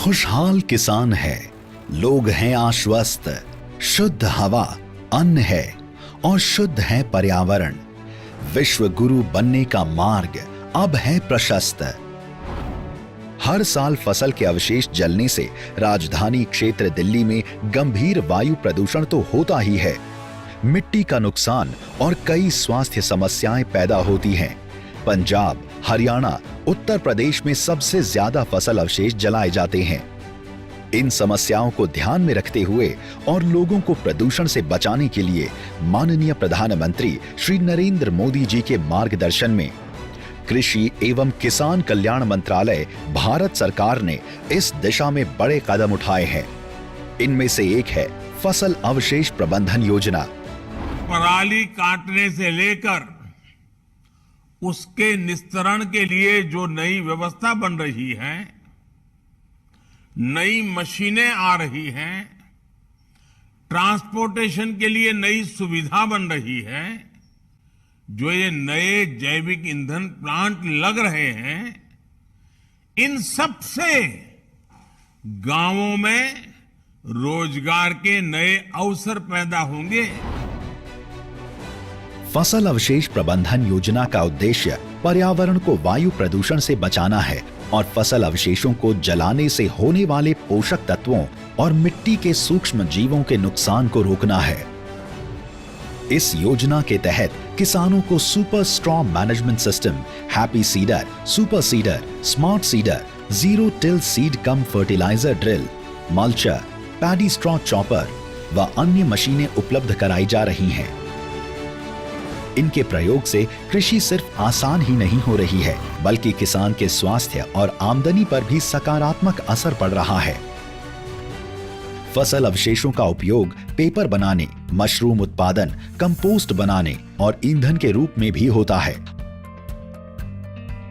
खुशहाल किसान है, लोग हैं आश्वस्त, शुद्ध हवा अन्न है और शुद्ध है पर्यावरण। विश्व गुरु बनने का मार्ग अब है प्रशस्त। हर साल फसल के अवशेष जलने से राजधानी क्षेत्र दिल्ली में गंभीर वायु प्रदूषण तो होता ही है, मिट्टी का नुकसान और कई स्वास्थ्य समस्याएं पैदा होती हैं। पंजाब, हरियाणा, उत्तर प्रदेश में सबसे ज्यादा फसल अवशेष जलाए जाते हैं। इन समस्याओं को ध्यान में रखते हुए और लोगों को प्रदूषण से बचाने के लिए माननीय प्रधानमंत्री श्री नरेंद्र मोदी जी के मार्गदर्शन में कृषि एवं किसान कल्याण मंत्रालय भारत सरकार ने इस दिशा में बड़े कदम उठाए हैं। इनमें से एक है फसल अवशेष प्रबंधन योजना। पराली काटने से लेकर उसके निस्तारण के लिए जो नई व्यवस्था बन रही है, नई मशीनें आ रही हैं, ट्रांसपोर्टेशन के लिए नई सुविधा बन रही है, जो ये नए जैविक ईंधन प्लांट लग रहे हैं, इन सब से गांवों में रोजगार के नए अवसर पैदा होंगे। फसल अवशेष प्रबंधन योजना का उद्देश्य पर्यावरण को वायु प्रदूषण से बचाना है और फसल अवशेषों को जलाने से होने वाले पोषक तत्वों और मिट्टी के सूक्ष्म जीवों के नुकसान को रोकना है। इस योजना के तहत किसानों को super straw management system, happy seeder, super seeder, smart seeder, zero till seed cum fertiliser drill, mulcher, paddy straw chopper व अन्य मशीनें उपलब्ध कराई जा रही हैं। इनके प्रयोग से कृषि सिर्फ आसान ही नहीं हो रही है, बल्कि किसान के स्वास्थ्य और आमदनी पर भी सकारात्मक असर पड़ रहा है। फसल अवशेषों का उपयोग पेपर बनाने, मशरूम उत्पादन, कंपोस्ट बनाने और ईंधन के रूप में भी होता है।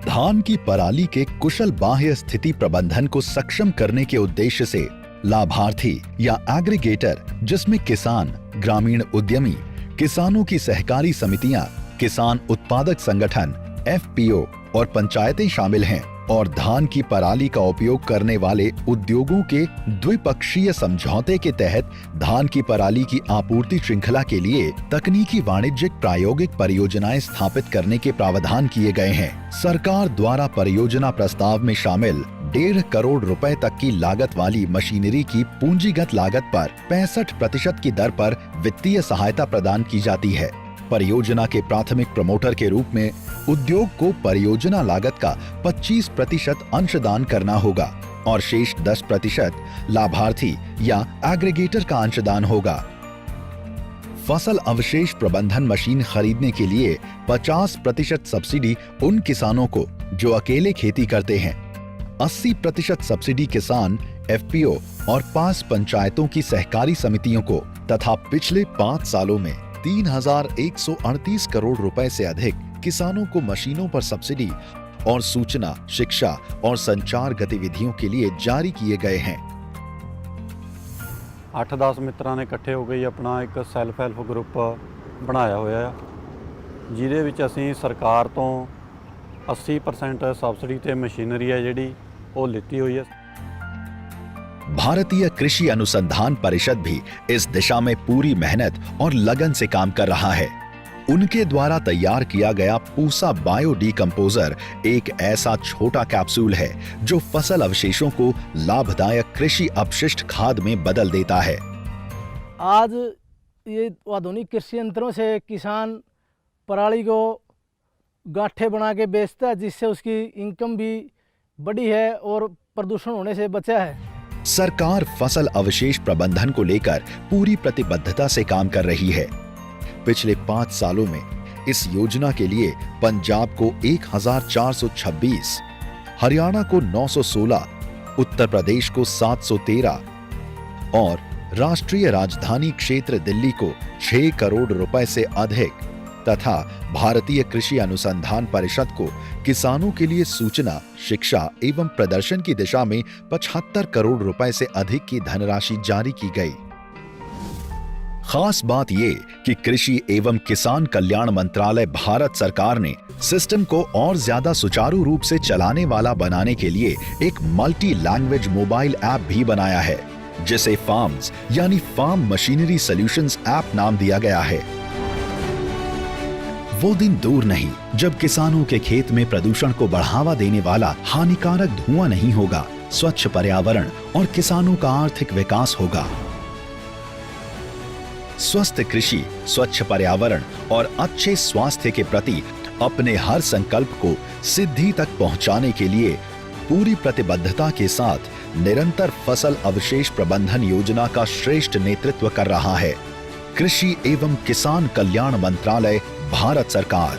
धान की पराली के कुशल बाह्य स्थिति प्रबंधन को सक्षम करने के उद्देश्य से लाभार्थी या एग्रीगेटर, जिसमें किसान, ग्रामीण उद्यमी, किसानों की सहकारी समितियां, किसान उत्पादक संगठन, एफपीओ और पंचायतें शामिल हैं और धान की पराली का उपयोग करने वाले उद्योगों के द्विपक्षीय समझौते के तहत धान की पराली की आपूर्ति श्रृंखला के लिए तकनीकी वाणिज्यिक प्रायोगिक परियोजनाएं स्थापित करने के प्रावधान किए गए हैं। सरकार द्वारा परियोजना प्रस्ताव में शामिल 1.5 करोड़ रुपए तक की लागत वाली मशीनरी की पूंजीगत लागत पर 65% की दर पर वित्तीय सहायता प्रदान की जाती है। परियोजना के प्राथमिक प्रमोटर के रूप में उद्योग को परियोजना लागत का 25% अंशदान करना होगा और शेष 10% लाभार्थी या एग्रीगेटर का अंशदान होगा। फसल अवशेष प्रबंधन मशीन खरीदने के लिए 50% सब्सिडी उन किसानों को जो अकेले खेती करते हैं, 80% सब्सिडी किसान, एफपीओ और 5 पंचायतों की सहकारी समितियों को तथा पिछले 5 सालों में 3,138 करोड़ रुपए से अधिक किसानों को मशीनों पर सब्सिडी और सूचना, शिक्षा और संचार गतिविधियों के लिए जारी किए गए हैं। 8-10 ਮਿੱਤਰਾਂ ਨੇ ਇਕੱਠੇ ਹੋ ਕੇ ਆਪਣਾ ਇੱਕ ਸੈਲਫ ਹੈਲਪ ਗਰੁੱਪ ਬਣਾਇਆ ਹੋਇਆ ਆ, ਜਿਹਦੇ ਵਿੱਚ ਅਸੀਂ ਸਰਕਾਰ ਤੋਂ 80% ਸਬਸਿਡੀ ਤੇ ਮਸ਼ੀਨਰੀ ਹੈ ਜਿਹੜੀ ਉਹ ਲਿੱਤੀ ਹੋਈ ਹੈ। भारतीय कृषि अनुसंधान परिषद भी इस दिशा में पूरी मेहनत और लगन से काम कर रहा है। उनके द्वारा तैयार किया गया पूसा बायो डीकंपोजर एक ऐसा छोटा कैप्सूल है जो फसल अवशेषों को लाभदायक कृषि अपशिष्ट खाद में बदल देता है। आज ये आधुनिक कृषि यंत्रों से किसान पराली को गांठे बना के बेचता है, जिससे उसकी इनकम भी बढ़ी है और प्रदूषण होने से बचा है। सरकार फसल अवशेष प्रबंधन को लेकर पूरी प्रतिबद्धता से काम कर रही है। पिछले 5 सालों में इस योजना के लिए पंजाब को 1,426, हरियाणा को 916, उत्तर प्रदेश को 713 और राष्ट्रीय राजधानी क्षेत्र दिल्ली को 6 करोड़ रुपए से अधिक तथा भारतीय कृषि अनुसंधान परिषद को किसानों के लिए सूचना, शिक्षा एवं प्रदर्शन की दिशा में 75 करोड़ रुपए से अधिक की धनराशि जारी की गई। खास बात ये कि कृषि एवं किसान कल्याण मंत्रालय भारत सरकार ने सिस्टम को और ज्यादा सुचारू रूप से चलाने वाला बनाने के लिए एक मल्टी लैंग्वेज मोबाइल ऐप भी बनाया है, जिसे फार्म्स यानी फार्म मशीनरी सॉल्यूशंस ऐप नाम दिया गया है। वो दिन दूर नहीं जब किसानों के खेत में प्रदूषण को बढ़ावा देने वाला हानिकारक धुआं नहीं होगा, स्वच्छ पर्यावरण और किसानों का आर्थिक विकास होगा। स्वस्थ कृषि, स्वच्छ पर्यावरण और अच्छे स्वास्थ्य के प्रति अपने हर संकल्प को सिद्धि तक पहुंचाने के लिए पूरी प्रतिबद्धता के साथ निरंतर फसल अवशेष प्रबंधन योजना का श्रेष्ठ नेतृत्व कर रहा है कृषि एवं किसान कल्याण मंत्रालय, भारत सरकार।